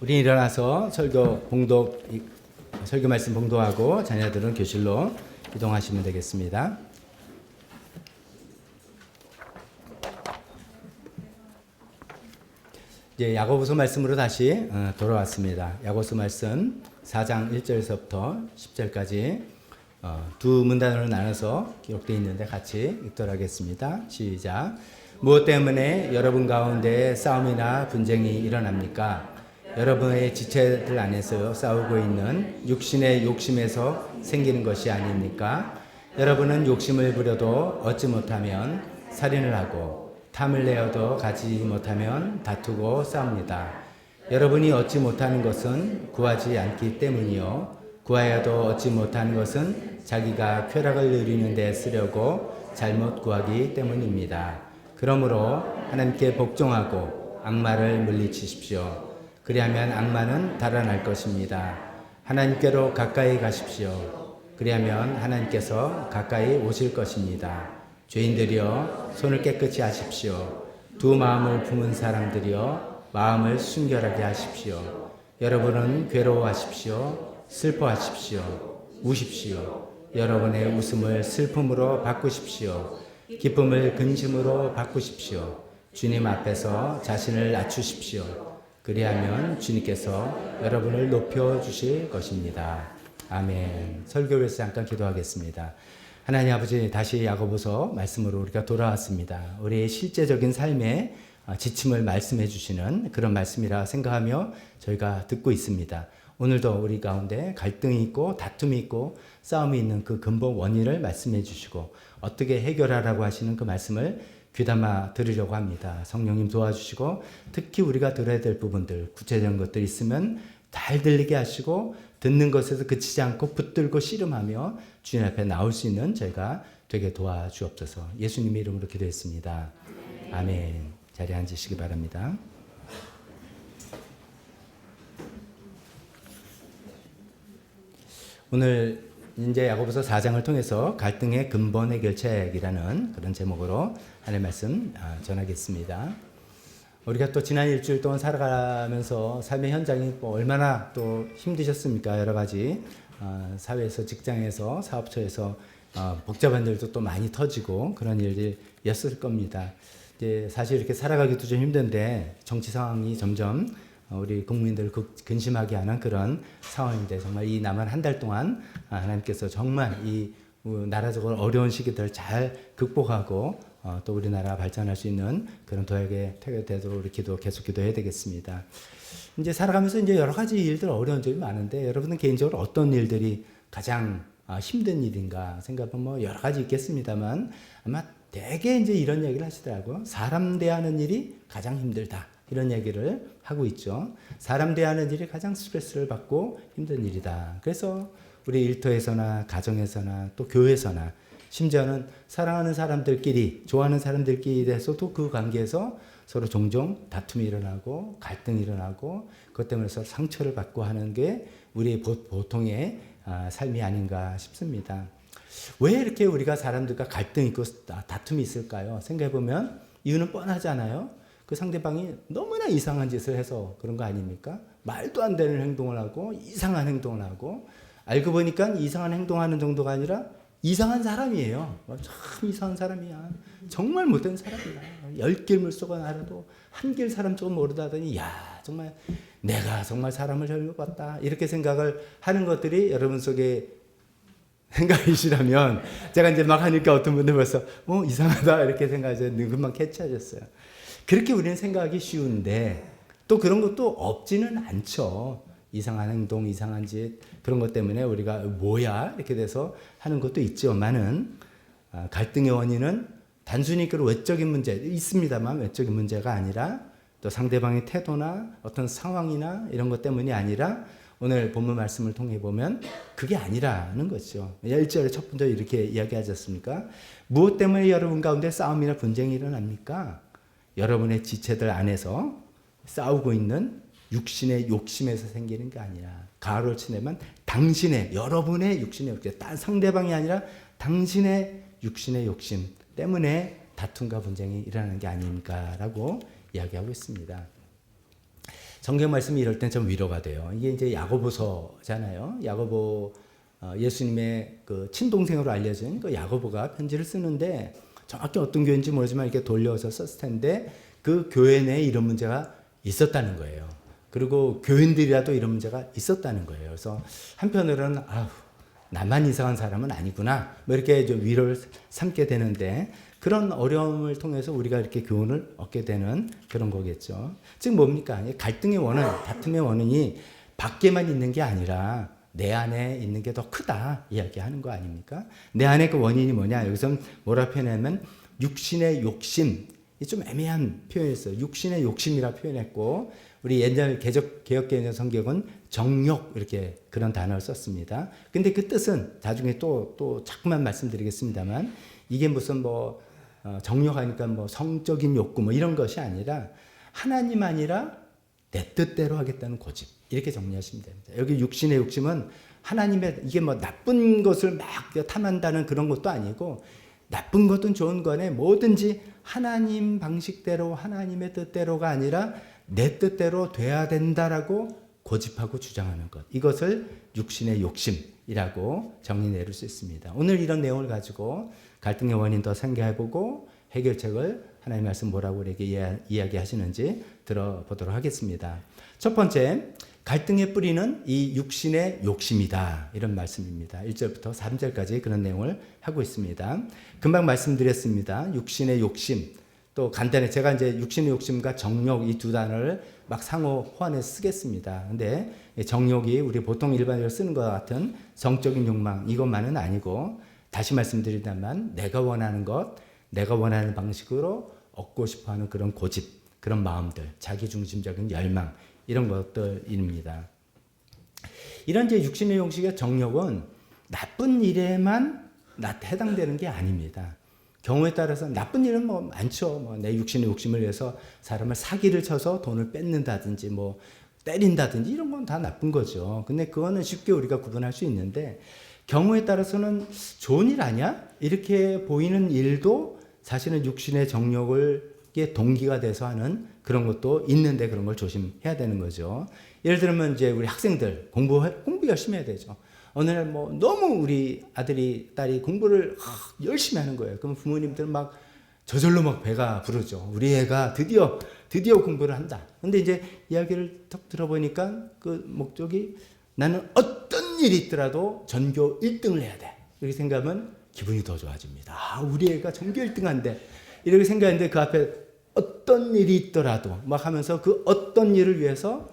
우리 일어나서 설교 말씀 봉독하고 자녀들은 교실로 이동하시면 되겠습니다. 이제 야고보서 말씀으로 다시 돌아왔습니다. 야고보서 말씀 4장 1절에서부터 10절까지 두 문단으로 나눠서 기록되어 있는데 같이 읽도록 하겠습니다. 시작. 무엇 때문에 여러분 가운데 싸움이나 분쟁이 일어납니까? 여러분의 지체들 안에서 싸우고 있는 육신의 욕심에서 생기는 것이 아닙니까? 여러분은 욕심을 부려도 얻지 못하면 살인을 하고 탐을 내어도 가지 못하면 다투고 싸웁니다. 여러분이 얻지 못하는 것은 구하지 않기 때문이요. 구하여도 얻지 못하는 것은 자기가 쾌락을 누리는 데 쓰려고 잘못 구하기 때문입니다. 그러므로 하나님께 복종하고 악마를 물리치십시오. 그리하면 악마는 달아날 것입니다. 하나님께로 가까이 가십시오. 그리하면 하나님께서 가까이 오실 것입니다. 죄인들이여 손을 깨끗이 하십시오. 두 마음을 품은 사람들이여 마음을 순결하게 하십시오. 여러분은 괴로워하십시오. 슬퍼하십시오. 우십시오. 여러분의 웃음을 슬픔으로 바꾸십시오. 기쁨을 근심으로 바꾸십시오. 주님 앞에서 자신을 낮추십시오. 그리하면 주님께서 여러분을 높여주실 것입니다. 아멘. 설교를 위해서 잠깐 기도하겠습니다. 하나님 아버지, 다시 야고보서 말씀으로 우리가 돌아왔습니다. 우리의 실제적인 삶에 지침을 말씀해 주시는 그런 말씀이라 생각하며 저희가 듣고 있습니다. 오늘도 우리 가운데 갈등이 있고 다툼이 있고 싸움이 있는 그 근본 원인을 말씀해 주시고 어떻게 해결하라고 하시는 그 말씀을 귀담아 들으려고 합니다. 성령님 도와주시고 특히 우리가 들어야 될 부분들, 구체적인 것들 있으면 잘 들리게 하시고 듣는 것에서 그치지 않고 붙들고 씨름하며 주님 앞에 나올 수 있는 저희가 되게 도와주옵소서. 예수님의 이름으로 기도했습니다. 아멘. 자리에 앉으시기 바랍니다. 오늘 이제 야고보서 4장을 통해서 갈등의 근본 해결책이라는 그런 제목으로 하나님의 말씀 전하겠습니다. 우리가 또 지난 일주일 동안 살아가면서 삶의 현장이 얼마나 또 힘드셨습니까? 여러 가지 사회에서, 직장에서, 사업처에서 복잡한 일도 또 많이 터지고 그런 일들이었을 겁니다. 이제 사실 이렇게 살아가기도 좀 힘든데 정치 상황이 점점 우리 국민들을 근심하게 하는 그런 상황인데 정말 이 남은 한 달 동안 하나님께서 정말 이 나라적으로 어려운 시기들을 잘 극복하고 또 우리나라 발전할 수 있는 그런 도약에 되도록 우리 계속 기도해야 되겠습니다. 이제 살아가면서 이제 여러 가지 일들 어려운 점이 많은데 여러분은 개인적으로 어떤 일들이 가장 힘든 일인가 생각하면 뭐 여러 가지 있겠습니다만 아마 대개 이제 이런 얘기를 하시더라고요. 사람 대하는 일이 가장 힘들다. 이런 얘기를 하고 있죠. 사람 대하는 일이 가장 스트레스를 받고 힘든 일이다. 그래서 우리 일터에서나 가정에서나 또 교회에서나 심지어는 사랑하는 사람들끼리 좋아하는 사람들끼리에서도 그 관계에서 서로 종종 다툼이 일어나고 갈등이 일어나고 그것 때문에 상처를 받고 하는 게 우리 보통의 삶이 아닌가 싶습니다. 왜 이렇게 우리가 사람들과 갈등이 있고 다툼이 있을까요? 생각해보면 이유는 뻔하잖아요. 그 상대방이 너무나 이상한 짓을 해서 그런 거 아닙니까? 말도 안 되는 행동을 하고 이상한 행동을 하고 알고 보니까 이상한 행동하는 정도가 아니라 이상한 사람이에요. 참 이상한 사람이야. 정말 못된 사람이야. 10길 물속은 알아도 한 길 사람 조금 모르다더니 야 정말 내가 정말 사람을 잘못 봤다. 이렇게 생각을 하는 것들이 여러분 속에 생각이시라면 제가 이제 막 하니까 어떤 분들 벌써 이상하다 이렇게 생각하셔서 금방 캐치하셨어요. 그렇게 우리는 생각하기 쉬운데 또 그런 것도 없지는 않죠. 이상한 행동, 이상한 짓 그런 것 때문에 우리가 뭐야 이렇게 돼서 하는 것도 있지만은 갈등의 원인은 단순히 그런 외적인 문제 있습니다만 외적인 문제가 아니라 또 상대방의 태도나 어떤 상황이나 이런 것 때문이 아니라 오늘 본문 말씀을 통해 보면 그게 아니라는 거죠. 1절에 첫 번째 이렇게 이야기하셨습니까? 무엇 때문에 여러분 가운데 싸움이나 분쟁이 일어납니까? 여러분의 지체들 안에서 싸우고 있는 육신의 욕심에서 생기는 게 아니라 가로를 치내면 당신의 여러분의 육신의 욕심, 딴 상대방이 아니라 당신의 육신의 욕심 때문에 다툼과 분쟁이 일어나는 게 아닙니까라고 이야기하고 있습니다. 성경 말씀이 이럴 땐 좀 위로가 돼요. 이게 이제 야고보서잖아요. 야고보 예수님의 그 친동생으로 알려진 그 야고보가 편지를 쓰는데 정확히 어떤 교회인지 모르지만 이렇게 돌려서 썼을 텐데 그 교회 내에 이런 문제가 있었다는 거예요. 그리고 교인들이라도 이런 문제가 있었다는 거예요. 그래서 한편으로는 나만 이상한 사람은 아니구나 뭐 이렇게 좀 위로를 삼게 되는데 그런 어려움을 통해서 우리가 이렇게 교훈을 얻게 되는 그런 거겠죠. 즉 뭡니까? 갈등의 원인, 다툼의 원인이 밖에만 있는 게 아니라 내 안에 있는 게 더 크다 이야기하는 거 아닙니까? 내 안에 그 원인이 뭐냐? 여기서 뭐라 표현하면 육신의 욕심. 좀 애매한 표현이었어요. 육신의 욕심이라 표현했고 우리 옛날 개역개혁 성경은 정욕 이렇게 그런 단어를 썼습니다. 근데 그 뜻은 나중에 또 자꾸만 말씀드리겠습니다만 이게 무슨 정욕하니까 성적인 욕구 이런 것이 아니라 하나님 아니라 내 뜻대로 하겠다는 고집 이렇게 정리하시면 됩니다. 여기 육신의 욕심은 하나님의 이게 나쁜 것을 막 탐한다는 그런 것도 아니고 나쁜 것은 좋은 거네 뭐든지 하나님 방식대로 하나님의 뜻대로가 아니라 내 뜻대로 돼야 된다라고 고집하고 주장하는 것 이것을 육신의 욕심이라고 정의 내릴 수 있습니다. 오늘 이런 내용을 가지고 갈등의 원인 더 생각해보고 해결책을 하나님 말씀 뭐라고 우리에게 이야기하시는지 들어보도록 하겠습니다. 첫 번째 갈등의 뿌리는 이 육신의 욕심이다 이런 말씀입니다. 1절부터 3절까지 그런 내용을 하고 있습니다. 금방 말씀드렸습니다. 육신의 욕심 또 간단히 제가 이제 육신의 욕심과 정욕 이 두 단어를 막 상호 호환해서 쓰겠습니다. 근데 정욕이 우리 보통 일반적으로 쓰는 것 같은 성적인 욕망 이것만은 아니고 다시 말씀드리자면 내가 원하는 것, 내가 원하는 방식으로 얻고 싶어하는 그런 고집, 그런 마음들, 자기중심적인 열망 이런 것들입니다. 이런 이제 육신의 욕심과 정욕은 나쁜 일에만 해당되는 게 아닙니다. 경우에 따라서 나쁜 일은 많죠. 내 육신의 욕심을 위해서 사람을 사기를 쳐서 돈을 뺏는다든지 때린다든지 이런 건 다 나쁜 거죠. 근데 그거는 쉽게 우리가 구분할 수 있는데 경우에 따라서는 좋은 일 아니야? 이렇게 보이는 일도 사실은 육신의 정욕을 동기가 돼서 하는 그런 것도 있는데 그런 걸 조심해야 되는 거죠. 예를 들면 이제 우리 학생들 공부 열심히 해야 되죠. 어느 날 너무 우리 아들이 딸이 공부를 열심히 하는 거예요. 그럼 부모님들은 막 저절로 막 배가 부르죠. 우리 애가 드디어 공부를 한다. 근데 이제 이야기를 딱 들어보니까 그 목적이 나는 어떤 일이 있더라도 전교 1등을 해야 돼. 이렇게 생각하면 기분이 더 좋아집니다. 우리 애가 전교 1등 한대. 이렇게 생각했는데 그 앞에 어떤 일이 있더라도 막 하면서 그 어떤 일을 위해서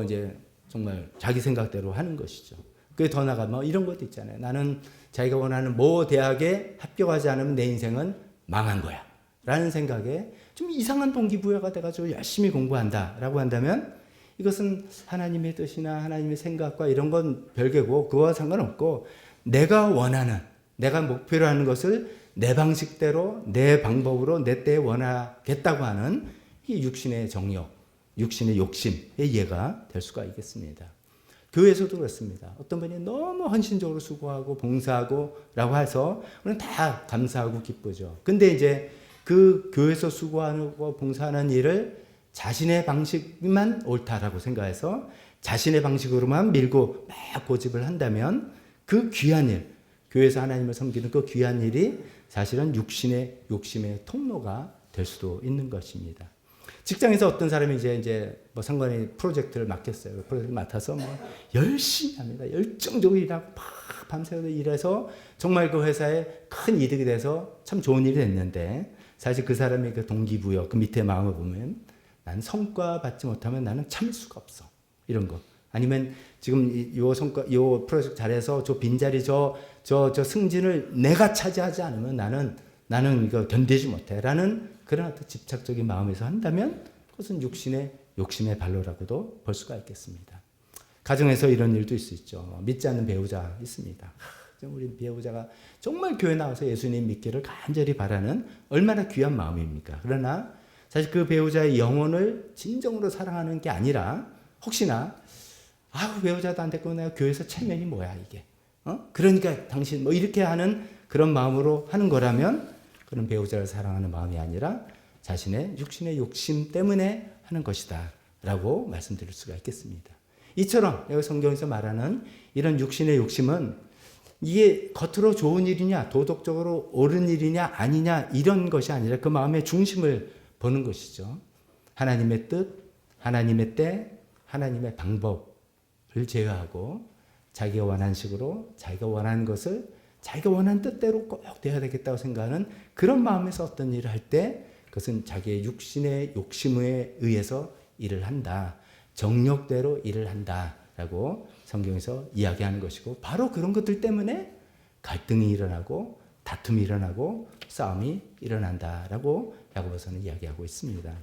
이제 정말 자기 생각대로 하는 것이죠. 그게 더 나가면 이런 것도 있잖아요. 나는 자기가 원하는 대학에 합격하지 않으면 내 인생은 망한 거야. 라는 생각에 좀 이상한 동기부여가 돼가지고 열심히 공부한다라고 한다면 이것은 하나님의 뜻이나 하나님의 생각과 이런 건 별개고 그와 상관없고 내가 원하는, 내가 목표로 하는 것을 내 방식대로, 내 방법으로, 내 때에 원하겠다고 하는 이 육신의 정욕, 육신의 욕심의 예가 될 수가 있겠습니다. 교회에서도 그렇습니다. 어떤 분이 너무 헌신적으로 수고하고 봉사하고 라고 해서 우리는 다 감사하고 기쁘죠. 근데 이제 그 교회에서 수고하고 봉사하는 일을 자신의 방식만 옳다라고 생각해서 자신의 방식으로만 밀고 막 고집을 한다면 그 귀한 일, 교회에서 하나님을 섬기는 그 귀한 일이 사실은 육신의 욕심의 통로가 될 수도 있는 것입니다. 직장에서 어떤 사람이 이제 뭐 상관이 프로젝트를 맡겼어요. 프로젝트를 맡아서 뭐 열심히 합니다. 열정적으로 일하고 밤새서 일해서 정말 그 회사에 큰 이득이 돼서 참 좋은 일이 됐는데 사실 그 사람의 그 동기부여, 그 밑에 마음을 보면 난 성과 받지 못하면 나는 참을 수가 없어. 이런 거. 아니면 지금 요 프로젝트 잘해서 저 빈자리 저 승진을 내가 차지하지 않으면 나는 이거 견디지 못해. 라는 그런 어떤 집착적인 마음에서 한다면 그것은 육신의 욕심의 발로라고도 볼 수가 있겠습니다. 가정에서 이런 일도 있을 수 있죠. 믿지 않는 배우자 있습니다. 우리 배우자가 정말 교회 나와서 예수님 믿기를 간절히 바라는 얼마나 귀한 마음입니까? 그러나 사실 그 배우자의 영혼을 진정으로 사랑하는 게 아니라 혹시나 배우자도 안 됐고 내가 교회에서 체면이 뭐야 이게? 그러니까 당신 뭐 이렇게 하는 그런 마음으로 하는 거라면 그런 배우자를 사랑하는 마음이 아니라 자신의 육신의 욕심 때문에 하는 것이다 라고 말씀드릴 수가 있겠습니다. 이처럼 여기 성경에서 말하는 이런 육신의 욕심은 이게 겉으로 좋은 일이냐 도덕적으로 옳은 일이냐 아니냐 이런 것이 아니라 그 마음의 중심을 보는 것이죠. 하나님의 뜻, 하나님의 때, 하나님의 방법을 제어하고 자기가 원하는 식으로 자기가 원하는 것을 자기가 원하는 뜻대로 꼭 돼야 되겠다고 생각하는 그런 마음에서 어떤 일을 할 때 그것은 자기의 육신의 욕심에 의해서 일을 한다. 정욕대로 일을 한다라고 성경에서 이야기하는 것이고 바로 그런 것들 때문에 갈등이 일어나고 다툼이 일어나고 싸움이 일어난다라고 야고보서는 이야기하고 있습니다.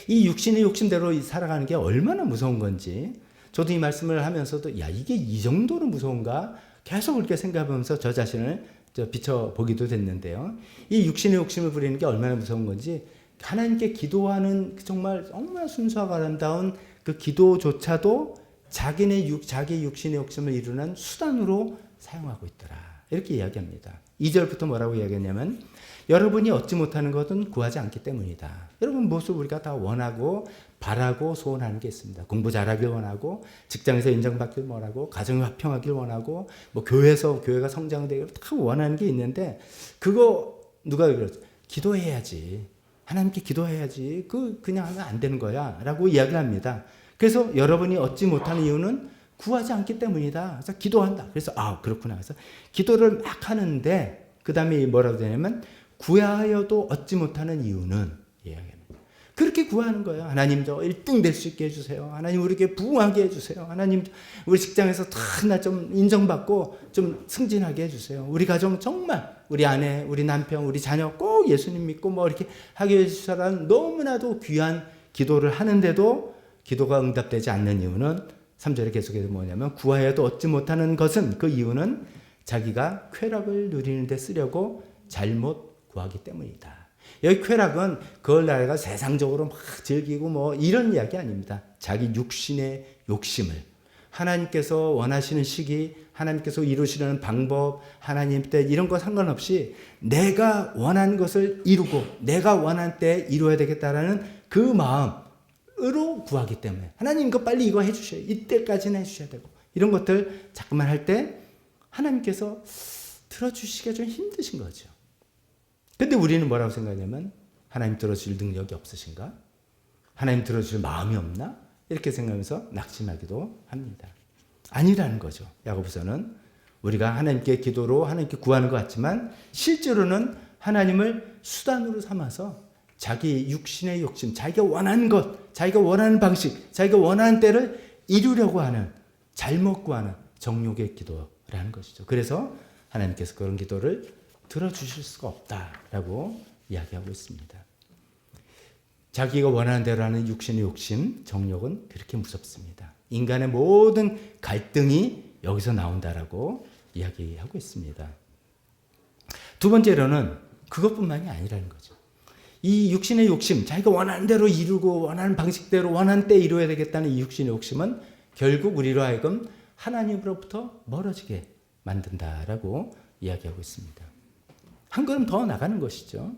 이 육신의 욕심대로 살아가는 게 얼마나 무서운 건지 저도 이 말씀을 하면서도 이게 이 정도로 무서운가 계속 그렇게 생각하면서 저 자신을 비춰보기도 됐는데요. 이 육신의 욕심을 부리는 게 얼마나 무서운 건지 하나님께 기도하는 정말 순수하고 아름다운 그 기도조차도 자기 육신의 욕심을 이루는 수단으로 사용하고 있더라. 이렇게 이야기합니다. 2절부터 뭐라고 이야기했냐면 여러분이 얻지 못하는 것은 구하지 않기 때문이다. 여러분 무엇을 우리가 다 원하고 바라고 소원하는 게 있습니다. 공부 잘하길 원하고 직장에서 인정받길 원하고 가정이 화평하길 원하고 뭐 교회가 성장되길 다 원하는 게 있는데 그거 누가 그러죠? 기도해야지. 하나님께 기도해야지. 그냥 하면 안 되는 거야. 라고 이야기를 합니다. 그래서 여러분이 얻지 못하는 이유는 구하지 않기 때문이다. 그래서 기도한다. 그래서 그렇구나. 그래서 기도를 막 하는데 그 다음에 뭐라고 되냐면 구하여도 얻지 못하는 이유는 이야기합니다. 그렇게 구하는 거예요. 하나님 저 1등 될 수 있게 해주세요. 하나님 우리에게 부흥하게 해주세요. 하나님 우리 직장에서 나 좀 인정받고 좀 승진하게 해주세요. 우리 가정 정말 우리 아내, 우리 남편, 우리 자녀 꼭 예수님 믿고 뭐 이렇게 하게 해주셔라는 너무나도 귀한 기도를 하는데도 기도가 응답되지 않는 이유는 3절에 계속해서 뭐냐면 구하여도 얻지 못하는 것은 그 이유는 자기가 쾌락을 누리는 데 쓰려고 잘못 구하기 때문이다. 여기 쾌락은 그걸 나라가 세상적으로 막 즐기고 뭐 이런 이야기 아닙니다. 자기 육신의 욕심을 하나님께서 원하시는 시기, 하나님께서 이루시는 방법, 하나님 때 이런 거 상관없이 내가 원하는 것을 이루고 내가 원하는 때 이루어야 되겠다라는 그 마음으로 구하기 때문에 하나님 이거 빨리 이거 해주셔요. 이때까지는 해주셔야 되고 이런 것들 자꾸만 할 때 하나님께서 들어주시기가 좀 힘드신 거죠. 근데 우리는 뭐라고 생각하냐면 하나님 들어줄 능력이 없으신가? 하나님 들어줄 마음이 없나? 이렇게 생각하면서 낙심하기도 합니다. 아니라는 거죠. 야고보서는 우리가 하나님께 기도로 하나님께 구하는 것 같지만 실제로는 하나님을 수단으로 삼아서 자기 육신의 욕심, 자기가 원하는 것, 자기가 원하는 방식, 자기가 원하는 때를 이루려고 하는 잘못 구하는 정욕의 기도라는 것이죠. 그래서 하나님께서 그런 기도를 들어주실 수가 없다라고 이야기하고 있습니다. 자기가 원하는 대로 하는 육신의 욕심, 정욕은 그렇게 무섭습니다. 인간의 모든 갈등이 여기서 나온다라고 이야기하고 있습니다. 두 번째로는 그것뿐만이 아니라는 거죠. 이 육신의 욕심, 자기가 원하는 대로 이루고 원하는 방식대로 원하는 때 이루어야 되겠다는 이 육신의 욕심은 결국 우리로 하여금 하나님으로부터 멀어지게 만든다라고 이야기하고 있습니다. 한 걸음 더 나가는 것이죠.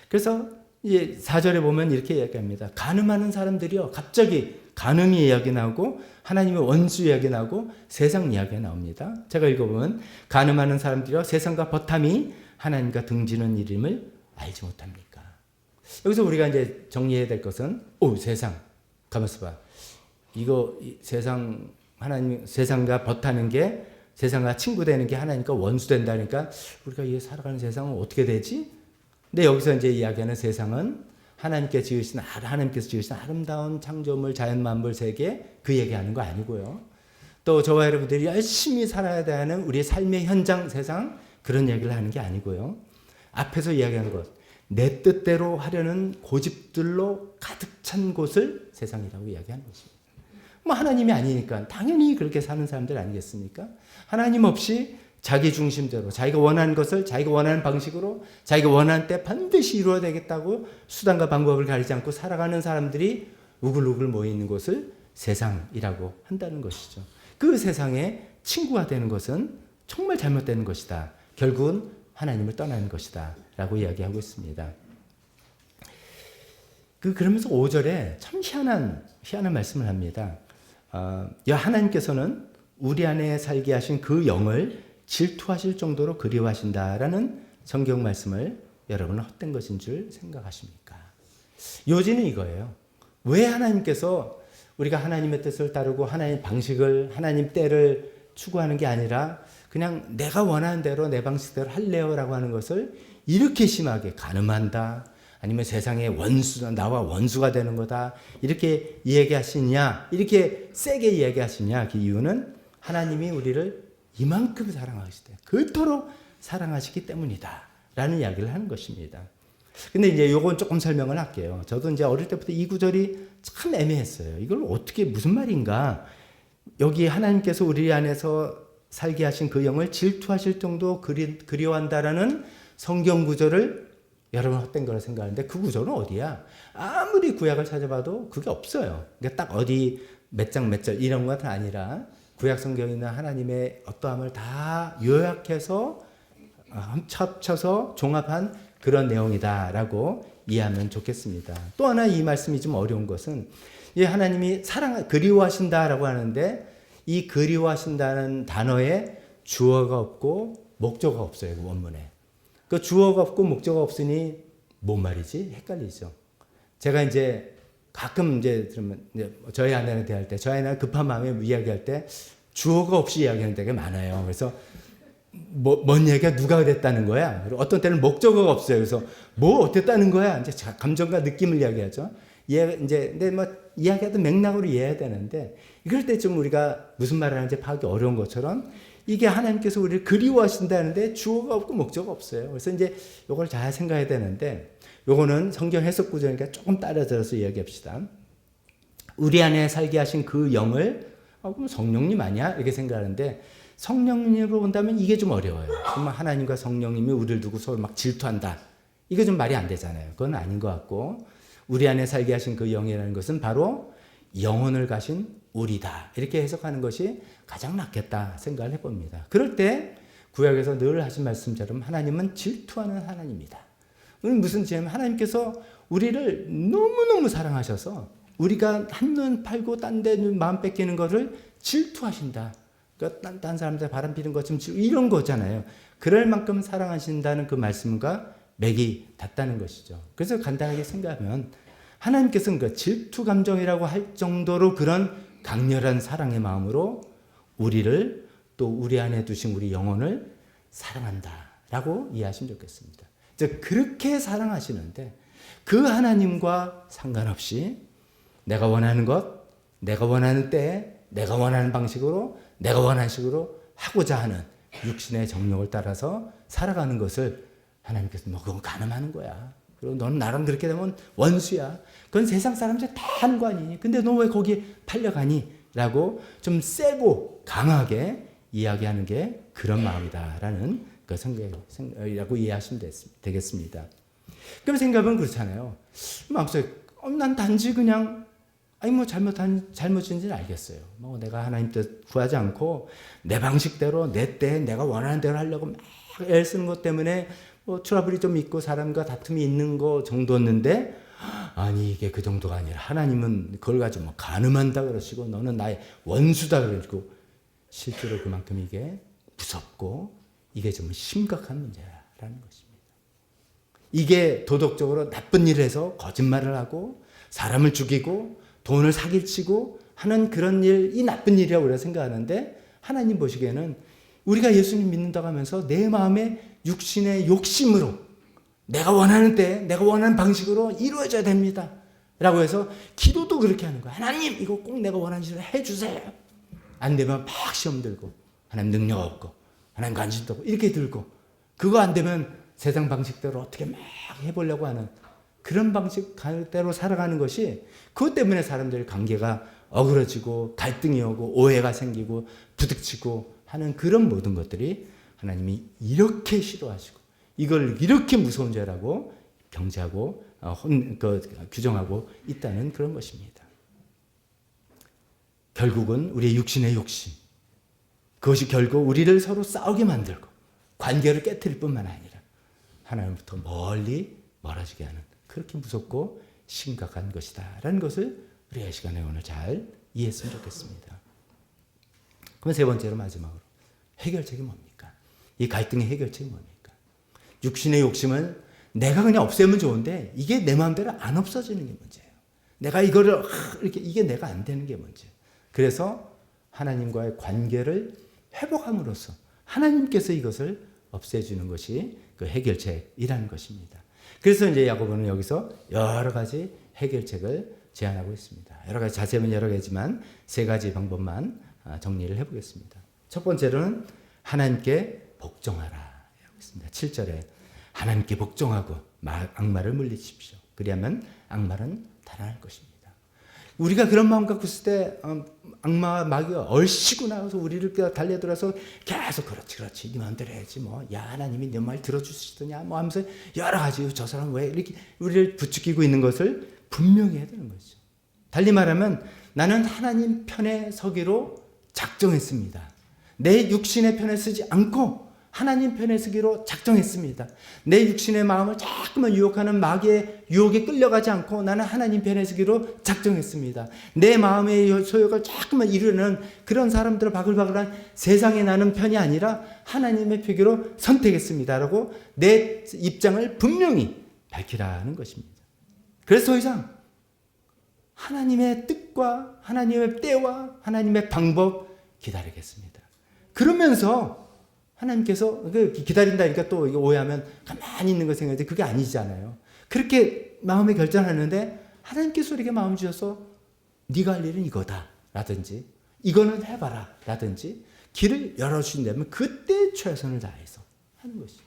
그래서 이제 4절에 보면 이렇게 이야기합니다. 간음하는 사람들이요, 갑자기 간음이 이야기 나오고 하나님의 원수 이야기 나오고 세상 이야기가 나옵니다. 제가 읽어보면 간음하는 사람들이요, 세상과 버탐이 하나님과 등지는 이름을 알지 못합니까? 여기서 우리가 이제 정리해야 될 것은 세상 가만있어 봐. 이거 세상 하나님 세상과 버타는 게 세상과 친구 되는 게 하나님과 원수 된다니까 우리가 이 살아가는 세상은 어떻게 되지? 근데 여기서 이제 이야기하는 세상은 하나님께서 지으신 아름다운 창조물 자연 만물 세계 그 얘기하는 거 아니고요. 또 저와 여러분들이 열심히 살아야 되는 우리의 삶의 현장 세상 그런 얘기를 하는 게 아니고요. 앞에서 이야기하는 것, 내 뜻대로 하려는 고집들로 가득 찬 곳을 세상이라고 이야기하는 것입니다. 뭐 하나님이 아니니까 당연히 그렇게 사는 사람들 아니겠습니까? 하나님 없이 자기 중심대로 자기가 원하는 것을 자기가 원하는 방식으로 자기가 원하는 때 반드시 이루어야 되겠다고 수단과 방법을 가리지 않고 살아가는 사람들이 우글우글 모여 있는 곳을 세상이라고 한다는 것이죠. 그 세상에 친구가 되는 것은 정말 잘못되는 것이다. 결국은 하나님을 떠나는 것이다 라고 이야기하고 있습니다. 그러면서 5절에 참 희한한 말씀을 합니다. 하나님께서는 우리 안에 살게 하신 그 영을 질투하실 정도로 그리워하신다라는 성경 말씀을 여러분은 헛된 것인 줄 생각하십니까? 요지는 이거예요. 왜 하나님께서 우리가 하나님의 뜻을 따르고 하나님 방식을 하나님 때를 추구하는 게 아니라 그냥 내가 원하는 대로 내 방식대로 할래요라고 하는 것을 이렇게 심하게 간음한다 아니면 세상의 나와 원수가 되는 거다 이렇게 이야기하시냐 이렇게 세게 이야기하시냐 그 이유는 하나님이 우리를 이만큼 사랑하시대 그토록 사랑하시기 때문이다 라는 이야기를 하는 것입니다. 근데 이제 요건 조금 설명을 할게요. 저도 이제 어릴 때부터 이 구절이 참 애매했어요. 이걸 어떻게 무슨 말인가? 여기 하나님께서 우리 안에서 살게 하신 그 영을 질투하실 정도 그리워한다라는 성경 구절을 여러분 헛된 거라 생각하는데 그 구절은 어디야? 아무리 구약을 찾아봐도 그게 없어요. 그러니까 딱 어디 몇 장 몇 절 이런 것은 아니라 구약 성경이나 하나님의 어떠함을 다 요약해서 합쳐서 종합한 그런 내용이다라고 이해하면 좋겠습니다. 또 하나 이 말씀이 좀 어려운 것은 하나님이 그리워하신다라고 하는데 이 그리워하신다는 단어에 주어가 없고 목적어가 없어요. 그 원문에. 그 주어가 없고 목적어가 없으니 뭔 말이지? 헷갈리죠. 제가 이제 가끔 이제 들으면 저희 아내랑 대할 때 저희 아내가 급한 마음에 이야기할 때 주어가 없이 이야기하는 데가 많아요. 그래서 뭔 얘기가 누가 됐다는 거야. 그리고 어떤 때는 목적어가 없어요. 그래서 뭐 어땠다는 거야. 이제 감정과 느낌을 이야기하죠. 근데 뭐 이야기하던 맥락으로 이해해야 되는데 이럴 때 좀 우리가 무슨 말을 하는지 파악이 어려운 것처럼 이게 하나님께서 우리를 그리워하신다는데 주어가 없고 목적어가 없어요. 그래서 이제 이걸 잘 생각해야 되는데 요거는 성경 해석 구조니까 조금 따라들어서 이야기합시다. 우리 안에 살게 하신 그 영을 그럼 성령님 아니야? 이렇게 생각하는데 성령님으로 본다면 이게 좀 어려워요. 정말 하나님과 성령님이 우리를 두고 서로 막 질투한다. 이거 좀 말이 안 되잖아요. 그건 아닌 것 같고 우리 안에 살게 하신 그 영이라는 것은 바로 영혼을 가신 우리다. 이렇게 해석하는 것이 가장 낫겠다 생각을 해봅니다. 그럴 때 구약에서 늘 하신 말씀처럼 하나님은 질투하는 하나님이다. 무슨 죄냐면 하나님께서 우리를 너무너무 사랑하셔서 우리가 한눈 팔고 딴 데 마음 뺏기는 것을 질투하신다. 그러니까 딴 사람들 바람 피는 것 좀 이런 거잖아요. 그럴 만큼 사랑하신다는 그 말씀과 맥이 닿다는 것이죠. 그래서 간단하게 생각하면 하나님께서는 그 질투 감정이라고 할 정도로 그런 강렬한 사랑의 마음으로 우리를 또 우리 안에 두신 우리 영혼을 사랑한다라고 이해하시면 좋겠습니다. 즉 그렇게 사랑하시는데 그 하나님과 상관없이 내가 원하는 것, 내가 원하는 때에 내가 원하는 방식으로 내가 원하는 식으로 하고자 하는 육신의 정욕을 따라서 살아가는 것을 하나님께서 뭐 그건 가늠하는 거야. 그리고 너는 나랑 그렇게 되면 원수야. 그건 세상 사람들 다 하는 거 아니니? 근데 너 왜 거기에 팔려가니? 라고 좀 세고 강하게 이야기하는 게 그런 마음이다라는 그 생각이라고 이해하시면 되겠습니다. 그럼 생각은 그렇잖아요. 마음속에 난 단지 그냥 아니 뭐 잘못인지는 알겠어요. 뭐 내가 하나님 뜻 구하지 않고 내 방식대로 내 때 내가 원하는 대로 하려고 막 애쓰는 것 때문에 뭐 트러블이 좀 있고 사람과 다툼이 있는 거 정도였는데 아니 이게 그 정도가 아니라 하나님은 그걸 가지고 뭐 간음한다 그러시고 너는 나의 원수다 그러시고 실제로 그만큼 이게 무섭고 이게 좀 심각한 문제라는 것입니다. 이게 도덕적으로 나쁜 일을 해서 거짓말을 하고 사람을 죽이고 돈을 사기치고 하는 그런 일이 나쁜 일이라고 우리가 생각하는데 하나님 보시기에는 우리가 예수님 믿는다고 하면서 내 마음의 육신의 욕심으로 내가 원하는 때 내가 원하는 방식으로 이루어져야 됩니다 라고 해서 기도도 그렇게 하는 거야. 하나님 이거 꼭 내가 원하는 대로 해주세요. 안 되면 막 시험 들고 하나님 능력 없고 하나님 관심도 없고 이렇게 들고 그거 안 되면 세상 방식대로 어떻게 막 해보려고 하는 그런 방식대로 살아가는 것이 그것 때문에 사람들 관계가 어그러지고 갈등이 오고 오해가 생기고 부딪히고 하는 그런 모든 것들이 하나님이 이렇게 싫어하시고 이걸 이렇게 무서운 죄라고 경제하고 규정하고 있다는 그런 것입니다. 결국은 우리의 육신의 욕심 그것이 결국 우리를 서로 싸우게 만들고 관계를 깨뜨릴 뿐만 아니라 하나님부터 멀리 멀어지게 하는 그렇게 무섭고 심각한 것이다 라는 것을 우리가 이 시간에 오늘 잘 이해했으면 좋겠습니다. 그럼 세 번째로 마지막으로 해결책이 뭡니까? 이 갈등의 해결책이 뭡니까? 육신의 욕심은 내가 그냥 없애면 좋은데 이게 내 마음대로 안 없어지는 게 문제예요. 내가 이거를 이렇게 이게 내가 안 되는 게 문제예요. 그래서 하나님과의 관계를 회복함으로써 하나님께서 이것을 없애주는 것이 그 해결책이라는 것입니다. 그래서 이제 야고보는 여기서 여러 가지 해결책을 제안하고 있습니다. 여러 가지 자세는 여러 개지만 세 가지 방법만 정리를 해보겠습니다. 첫 번째로는 하나님께 복종하라. 있습니다. 7절에 하나님께 복종하고 악마를 물리십시오. 그리하면 악마는 달아날 것입니다. 우리가 그런 마음 갖고 있을 때 악마와 마귀가 얼씨구 나와서 우리를 달려들어서 계속 그렇지 네 마음대로 해야지 뭐 야 하나님이 네 말 들어주시더냐 뭐 하면서 여러 가지 저 사람 왜 이렇게 우리를 부추기고 있는 것을 분명히 해야 되는 거죠. 달리 말하면 나는 하나님 편에 서기로 작정했습니다. 내 육신의 편에 서지 않고 하나님 편에 서기로 작정했습니다. 내 육신의 마음을 자꾸만 유혹하는 마귀의 유혹에 끌려가지 않고 나는 하나님 편에 서기로 작정했습니다. 내 마음의 소욕을 자꾸만 이루는 그런 사람들을 바글바글한 세상에 나는 편이 아니라 하나님의 표기로 선택했습니다. 라고 내 입장을 분명히 밝히라는 것입니다. 그래서 더 이상 하나님의 뜻과 하나님의 때와 하나님의 방법 기다리겠습니다. 그러면서 하나님께서 기다린다니까 또 오해하면 가만히 있는 거 생각하는데 그게 아니잖아요. 그렇게 마음에 결정하는데 하나님께서 우리에게 마음 주셔서 네가 할 일은 이거다 라든지 이거는 해봐라 라든지 길을 열어주신다면 그때 최선을 다해서 하는 것이죠.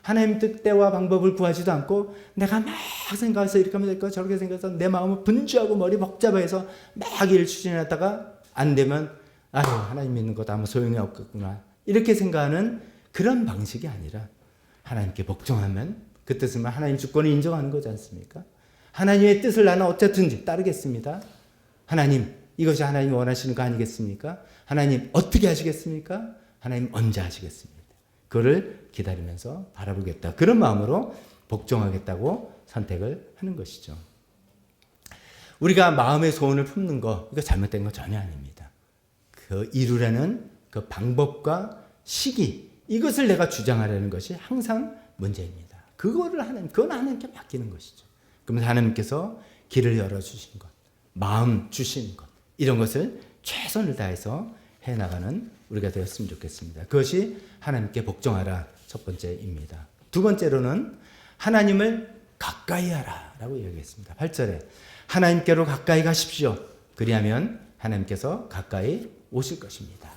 하나님 뜻대와 방법을 구하지도 않고 내가 막 생각해서 이렇게 하면 될까 저렇게 생각해서 내 마음을 분주하고 머리 복잡해서 막 일을 추진하다가 안 되면 아유 하나님 믿는 것도 아무 소용이 없겠구나 이렇게 생각하는 그런 방식이 아니라 하나님께 복종하면 그 뜻은 하나님 주권을 인정하는 거지 않습니까? 하나님의 뜻을 나는 어쨌든지 따르겠습니다. 하나님 이것이 하나님이 원하시는 거 아니겠습니까? 하나님 어떻게 하시겠습니까? 하나님 언제 하시겠습니까? 그거를 기다리면서 바라보겠다. 그런 마음으로 복종하겠다고 선택을 하는 것이죠. 우리가 마음의 소원을 품는 거 이거 잘못된 거 전혀 아닙니다. 그 이루려는 그 방법과 시기 이것을 내가 주장하려는 것이 항상 문제입니다. 그건 하나님께 맡기는 것이죠. 그러면서 하나님께서 길을 열어주신 것, 마음 주신 것 이런 것을 최선을 다해서 해나가는 우리가 되었으면 좋겠습니다. 그것이 하나님께 복종하라 첫 번째입니다. 두 번째로는 하나님을 가까이 하라라고 얘기했습니다. 8절에 하나님께로 가까이 가십시오. 그리하면 하나님께서 가까이 오실 것입니다.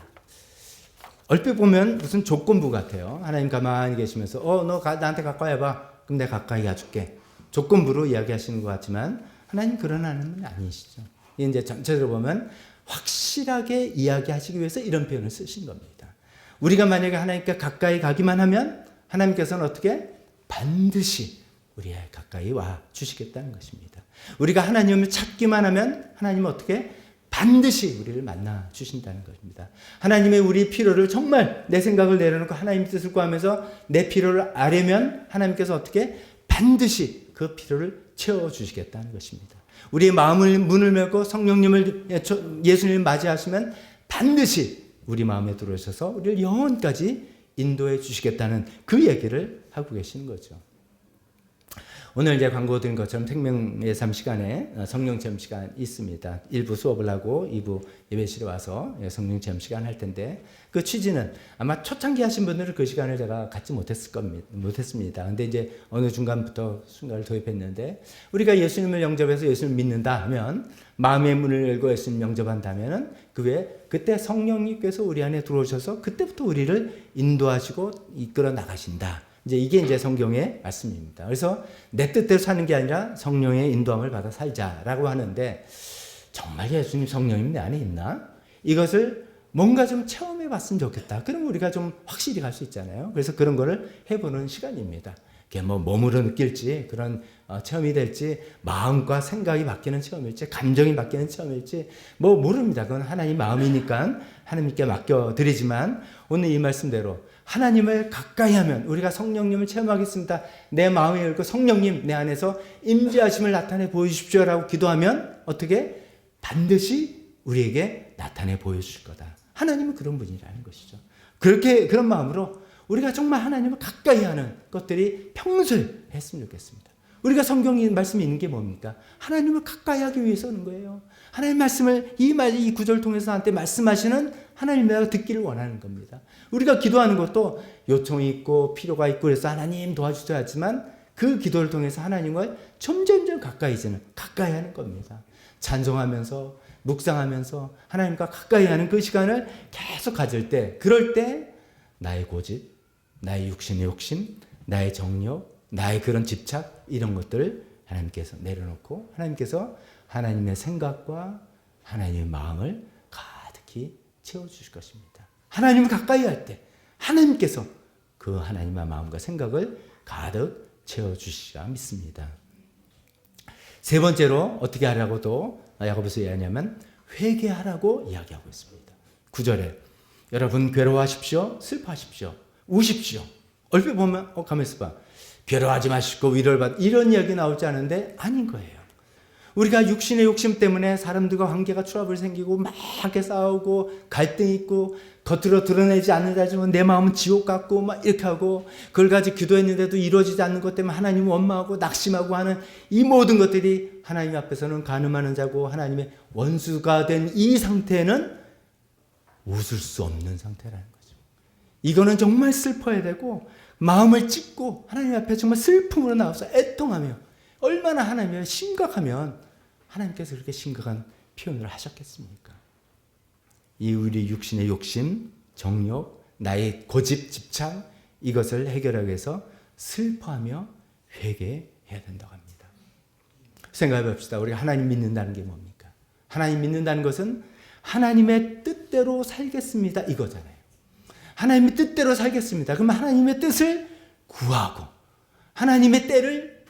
얼핏 보면 무슨 조건부 같아요. 하나님 가만히 계시면서 너 나한테 가까이 와봐. 그럼 내가 가까이 가줄게. 조건부로 이야기하시는 것 같지만 하나님 그런 하나님은 아니시죠. 이제 전체적으로 보면 확실하게 이야기하시기 위해서 이런 표현을 쓰신 겁니다. 우리가 만약에 하나님께 가까이 가기만 하면 하나님께서는 어떻게? 반드시 우리 가까이 와 주시겠다는 것입니다. 우리가 하나님을 찾기만 하면 하나님은 어떻게? 반드시 우리를 만나 주신다는 것입니다. 하나님의 우리 필요를 정말 내 생각을 내려놓고 하나님 뜻을 구하면서 내 필요를 아려면 하나님께서 어떻게? 반드시 그 필요를 채워주시겠다는 것입니다. 우리의 마음을 문을 열고 성령님을 예수님을 맞이하시면 반드시 우리 마음에 들어오셔서 우리를 영원까지 인도해 주시겠다는 그 얘기를 하고 계시는 거죠. 오늘 이제 광고 드린 것처럼 생명의 삶 시간에 성령 체험 시간 있습니다. 1부 수업을 하고 2부 예배실에 와서 성령 체험 시간 할 텐데 그 취지는 아마 초창기 하신 분들은 그 시간을 제가 갖지 못했습니다. 근데 이제 어느 중간부터 순간을 도입했는데 우리가 예수님을 영접해서 예수님을 믿는다 하면 마음의 문을 열고 예수님 영접한다면은 그 외에 그때 성령님께서 우리 안에 들어오셔서 그때부터 우리를 인도하시고 이끌어 나가신다. 이게 이제 성경의 말씀입니다. 그래서 내 뜻대로 사는 게 아니라 성령의 인도함을 받아 살자라고 하는데 정말 예수님 성령님 내 안에 있나? 이것을 뭔가 좀 체험해 봤으면 좋겠다. 그럼 우리가 좀 확실히 갈 수 있잖아요. 그래서 그런 거를 해보는 시간입니다. 그게 뭐 몸으로 느낄지 그런 체험이 될지 마음과 생각이 바뀌는 체험일지 감정이 바뀌는 체험일지 뭐 모릅니다. 그건 하나님 마음이니까 하나님께 맡겨드리지만 오늘 이 말씀대로 하나님을 가까이 하면 우리가 성령님을 체험하겠습니다. 내 마음이 열고 성령님 내 안에서 임재하심을 나타내 보여주십시오라고 기도하면 어떻게? 반드시 우리에게 나타내 보여주실 거다. 하나님은 그런 분이라는 것이죠. 그런 마음으로 우리가 정말 하나님을 가까이 하는 것들이 평소에 했으면 좋겠습니다. 우리가 성경에 말씀이 있는 게 뭡니까? 하나님을 가까이 하기 위해서 하는 거예요. 하나님 말씀을 이 구절을 통해서 나한테 말씀하시는 하나님 내가 듣기를 원하는 겁니다. 우리가 기도하는 것도 요청이 있고 필요가 있고 그래서 하나님 도와주셔야 하지만 그 기도를 통해서 하나님을 점점점 가까이 하는 겁니다. 찬송하면서 묵상하면서 하나님과 가까이 하는 그 시간을 계속 가질 때 그럴 때 나의 고집, 나의 육신의 욕심, 나의 정욕, 나의 그런 집착 이런 것들을 하나님께서 내려놓고 하나님께서 하나님의 생각과 하나님의 마음을 가득히 채워주실 것입니다. 하나님을 가까이 할 때 하나님께서 그 하나님의 마음과 생각을 가득 채워주시리라 믿습니다. 세 번째로 어떻게 하라고도 야고보서 이야기하냐면 회개하라고 이야기하고 있습니다. 9절에 여러분 괴로워하십시오. 슬퍼하십시오. 우십시오. 얼핏 보면 가만히 있어봐. 괴로워하지 마시고 위로를 받 이런 이야기 나오지 않은데 아닌 거예요. 우리가 육신의 욕심 때문에 사람들과 관계가 트러블 생기고 막 이렇게 싸우고 갈등이 있고 겉으로 드러내지 않는다지만 내 마음은 지옥 같고 막 이렇게 하고 그걸 가지고 기도했는데도 이루어지지 않는 것 때문에 하나님을 원망하고 낙심하고 하는 이 모든 것들이 하나님 앞에서는 간음하는 자고 하나님의 원수가 된 이 상태는 웃을 수 없는 상태라는 거죠. 이거는 정말 슬퍼야 되고 마음을 찢고 하나님 앞에 정말 슬픔으로 나와서 애통하며 얼마나 하나님을 심각하면 하나님께서 그렇게 심각한 표현을 하셨겠습니까? 이 우리 육신의 욕심, 정욕, 나의 고집, 집착 이것을 해결하기 위해서 슬퍼하며 회개해야 된다고 합니다. 생각해 봅시다. 우리가 하나님 믿는다는 게 뭡니까? 하나님 믿는다는 것은 하나님의 뜻대로 살겠습니다 이거잖아요. 하나님의 뜻대로 살겠습니다. 그러면 하나님의 뜻을 구하고 하나님의 때를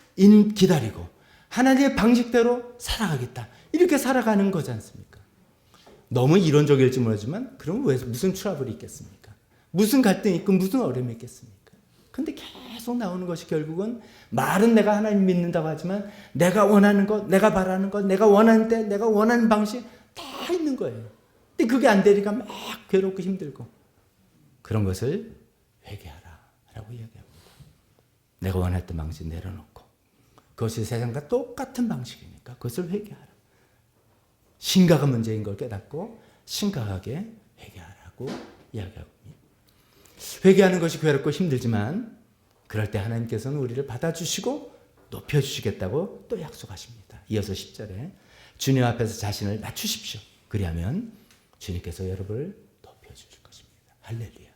기다리고 하나님의 방식대로 살아가겠다. 이렇게 살아가는 거지 않습니까? 너무 이론적일지 모르지만 그럼 왜 무슨 트러블이 있겠습니까? 무슨 갈등이 있고 무슨 어려움이 있겠습니까? 근데 계속 나오는 것이 결국은 말은 내가 하나님 믿는다고 하지만 내가 원하는 것, 내가 바라는 것, 내가 원하는 때, 내가 원하는 방식 다 있는 거예요. 근데 그게 안 되니까 막 괴롭고 힘들고 그런 것을 회개하라 라고 이야기합니다. 내가 원할 때 방식 내려놓고 그것이 세상과 똑같은 방식이니까 그것을 회개하라. 심각한 문제인 걸 깨닫고 심각하게 회개하라고 이야기합니다. 회개하는 것이 괴롭고 힘들지만 그럴 때 하나님께서는 우리를 받아주시고 높여주시겠다고 또 약속하십니다. 이어서 10절에 주님 앞에서 자신을 낮추십시오. 그리하면 주님께서 여러분을 높여주실 것입니다. 할렐루야.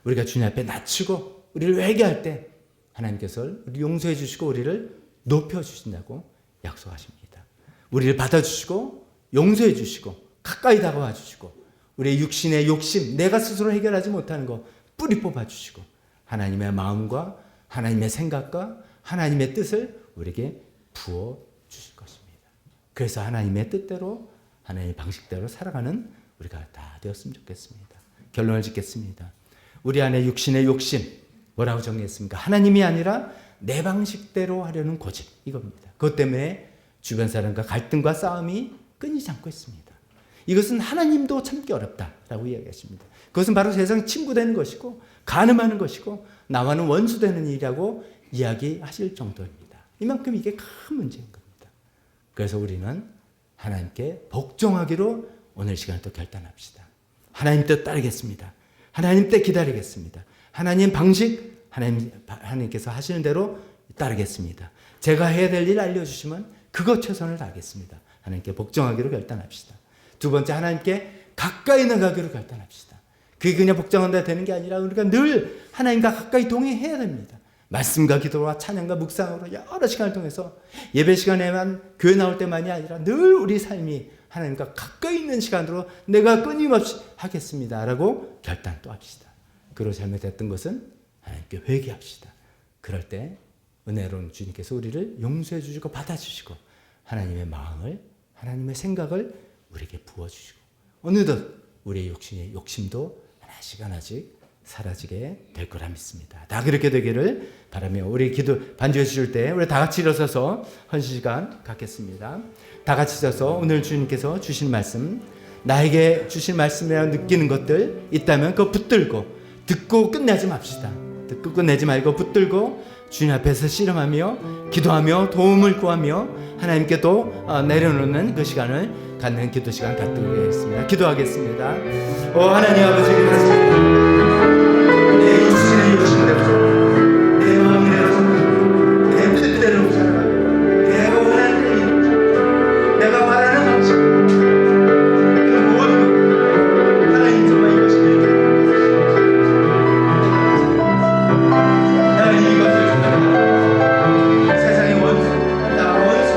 우리가 주님 앞에 낮추고 우리를 회개할 때 하나님께서 우리 용서해 주시고 우리를 높여주신다고 약속하십니다. 우리를 받아주시고 용서해 주시고 가까이 다가와 주시고 우리의 육신의 욕심, 내가 스스로 해결하지 못하는 거 뿌리 뽑아 주시고 하나님의 마음과 하나님의 생각과 하나님의 뜻을 우리에게 부어 주실 것입니다. 그래서 하나님의 뜻대로 하나님의 방식대로 살아가는 우리가 다 되었으면 좋겠습니다. 결론을 짓겠습니다. 우리 안에 육신의 욕심 뭐라고 정리했습니까? 하나님이 아니라 내 방식대로 하려는 고집 이겁니다. 그것 때문에 주변 사람과 갈등과 싸움이 끊이지 않고 있습니다. 이것은 하나님도 참기 어렵다라고 이야기하십니다. 그것은 바로 세상에 친구되는 것이고 간음하는 것이고 나와는 원수되는 일이라고 이야기하실 정도입니다. 이만큼 이게 큰 문제인 겁니다. 그래서 우리는 하나님께 복종하기로 오늘 시간에 또 결단합시다. 하나님 뜻 따르겠습니다. 하나님 때 기다리겠습니다. 하나님 방식, 하나님께서 하시는 대로 따르겠습니다. 제가 해야 될 일 알려주시면 그것 최선을 다하겠습니다. 하나님께 복종하기로 결단합시다. 두 번째, 하나님께 가까이 나가기로 결단합시다. 그게 그냥 복종한다 되는 게 아니라 우리가 늘 하나님과 가까이 동행해야 됩니다. 말씀과 기도와 찬양과 묵상으로 여러 시간을 통해서 예배 시간에만 교회 나올 때만이 아니라 늘 우리 삶이 하나님과 가까이 있는 시간으로 내가 끊임없이 하겠습니다 라고 결단 또 합시다. 그리고 잘못했던 것은 하나님께 회개합시다. 그럴 때 은혜로운 주님께서 우리를 용서해 주시고 받아주시고 하나님의 마음을, 하나님의 생각을 우리에게 부어주시고 어느덧 우리의 욕심도 하나씩 사라지게 될 거라 믿습니다. 다 그렇게 되기를 바라며 우리 기도 반주해 주실 때 우리 다 같이 일어서서 헌신 시간 갖겠습니다. 다 같이 서서 오늘 주님께서 주신 말씀, 나에게 주신 말씀이라 느끼는 것들 있다면 그거 붙들고 듣고 끝내지 맙시다. 듣고 끝내지 말고 붙들고 주님 앞에서 씨름하며 기도하며 도움을 구하며 하나님께 또 내려놓는 그 시간을 갖는 기도 시간 갖도록 하겠습니다. 기도하겠습니다. 하나님 아버지 그렇습니다. 내 육신의 욕심대로 내 마음대로 내 뜻대로 살아가며 내가 원하는 일 내가 바라는 방식 그 모든 하나님 정말 이것이 하나님 이것을 정말 세상의 원수 나 원수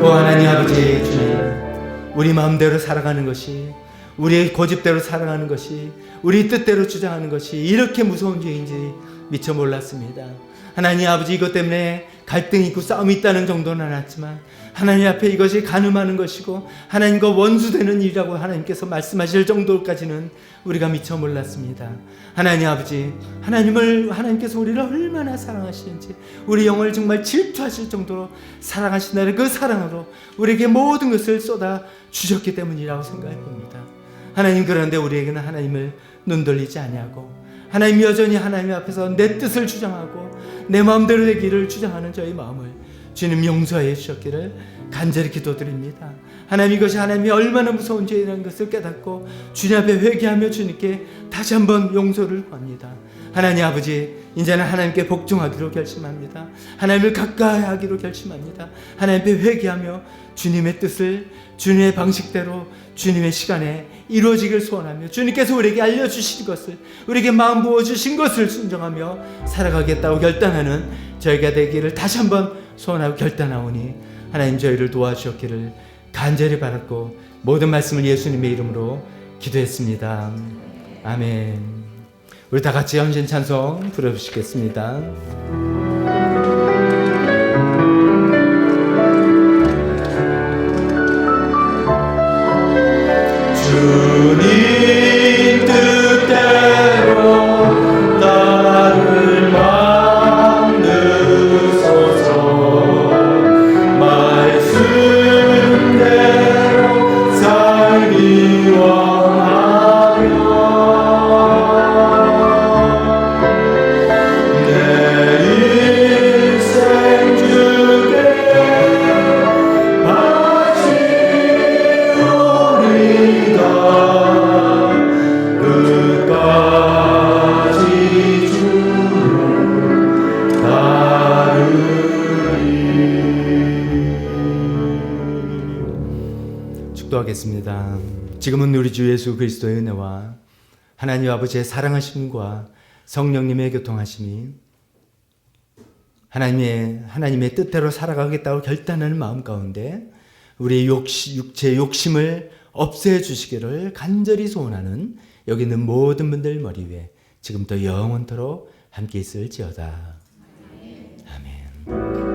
하나님 아버지 주님, 우리 마음대로 살아가는 것이, 우리의 고집대로 살아가는 것이, 우리 뜻대로 주장하는 것이 이렇게 무서운 죄인지 미처 몰랐습니다. 하나님 아버지, 이것 때문에 갈등이 있고 싸움이 있다는 정도는 알았지만 하나님 앞에 이것이 간음하는 것이고 하나님과 원수되는 일이라고 하나님께서 말씀하실 정도까지는 우리가 미처 몰랐습니다. 하나님 아버지, 하나님께서 우리를 얼마나 사랑하시는지, 우리 영혼을 정말 질투하실 정도로 사랑하신다는 그 사랑으로 우리에게 모든 것을 쏟아 주셨기 때문이라고 생각해 봅니다. 하나님, 그런데 우리에게는 하나님을 눈돌리지 아니하고 하나님 여전히 하나님 앞에서 내 뜻을 주장하고 내 마음대로 되기를 주장하는 저희 마음을 주님 용서해 주셨기를 간절히 기도드립니다. 하나님, 이것이 하나님이 얼마나 무서운 죄라는 것을 깨닫고 주님 앞에 회개하며 주님께 다시 한번 용서를 구합니다. 하나님 아버지, 이제는 하나님께 복종하기로 결심합니다. 하나님을 가까이 하기로 결심합니다. 하나님 앞에 회개하며 주님의 뜻을 주님의 방식대로 주님의 시간에 이루어지길 소원하며 주님께서 우리에게 알려주신 것을, 우리에게 마음 부어주신 것을 순종하며 살아가겠다고 결단하는 저희가 되기를 다시 한번 소원하고 결단하오니 하나님, 저희를 도와주셨기를 간절히 바랐고 모든 말씀을 예수님의 이름으로 기도했습니다. 아멘. 우리 다 같이 헌신 찬송 부르시겠습니다. 주님 뜻대로 나를 만드소서 말씀대로 살기 원하며 내 일생 주께 바치오리다 끝까지 주를 따르리. 축도하겠습니다. 지금은 우리 주 예수 그리스도의 은혜와 하나님 아버지의 사랑하심과 성령님의 교통하심이 하나님의 뜻대로 살아가겠다고 결단하는 마음 가운데 우리의 육체 욕심을 없애 주시기를 간절히 소원하는 여기 있는 모든 분들 머리 위에 지금부터 영원토록 함께 있을지어다. 아멘.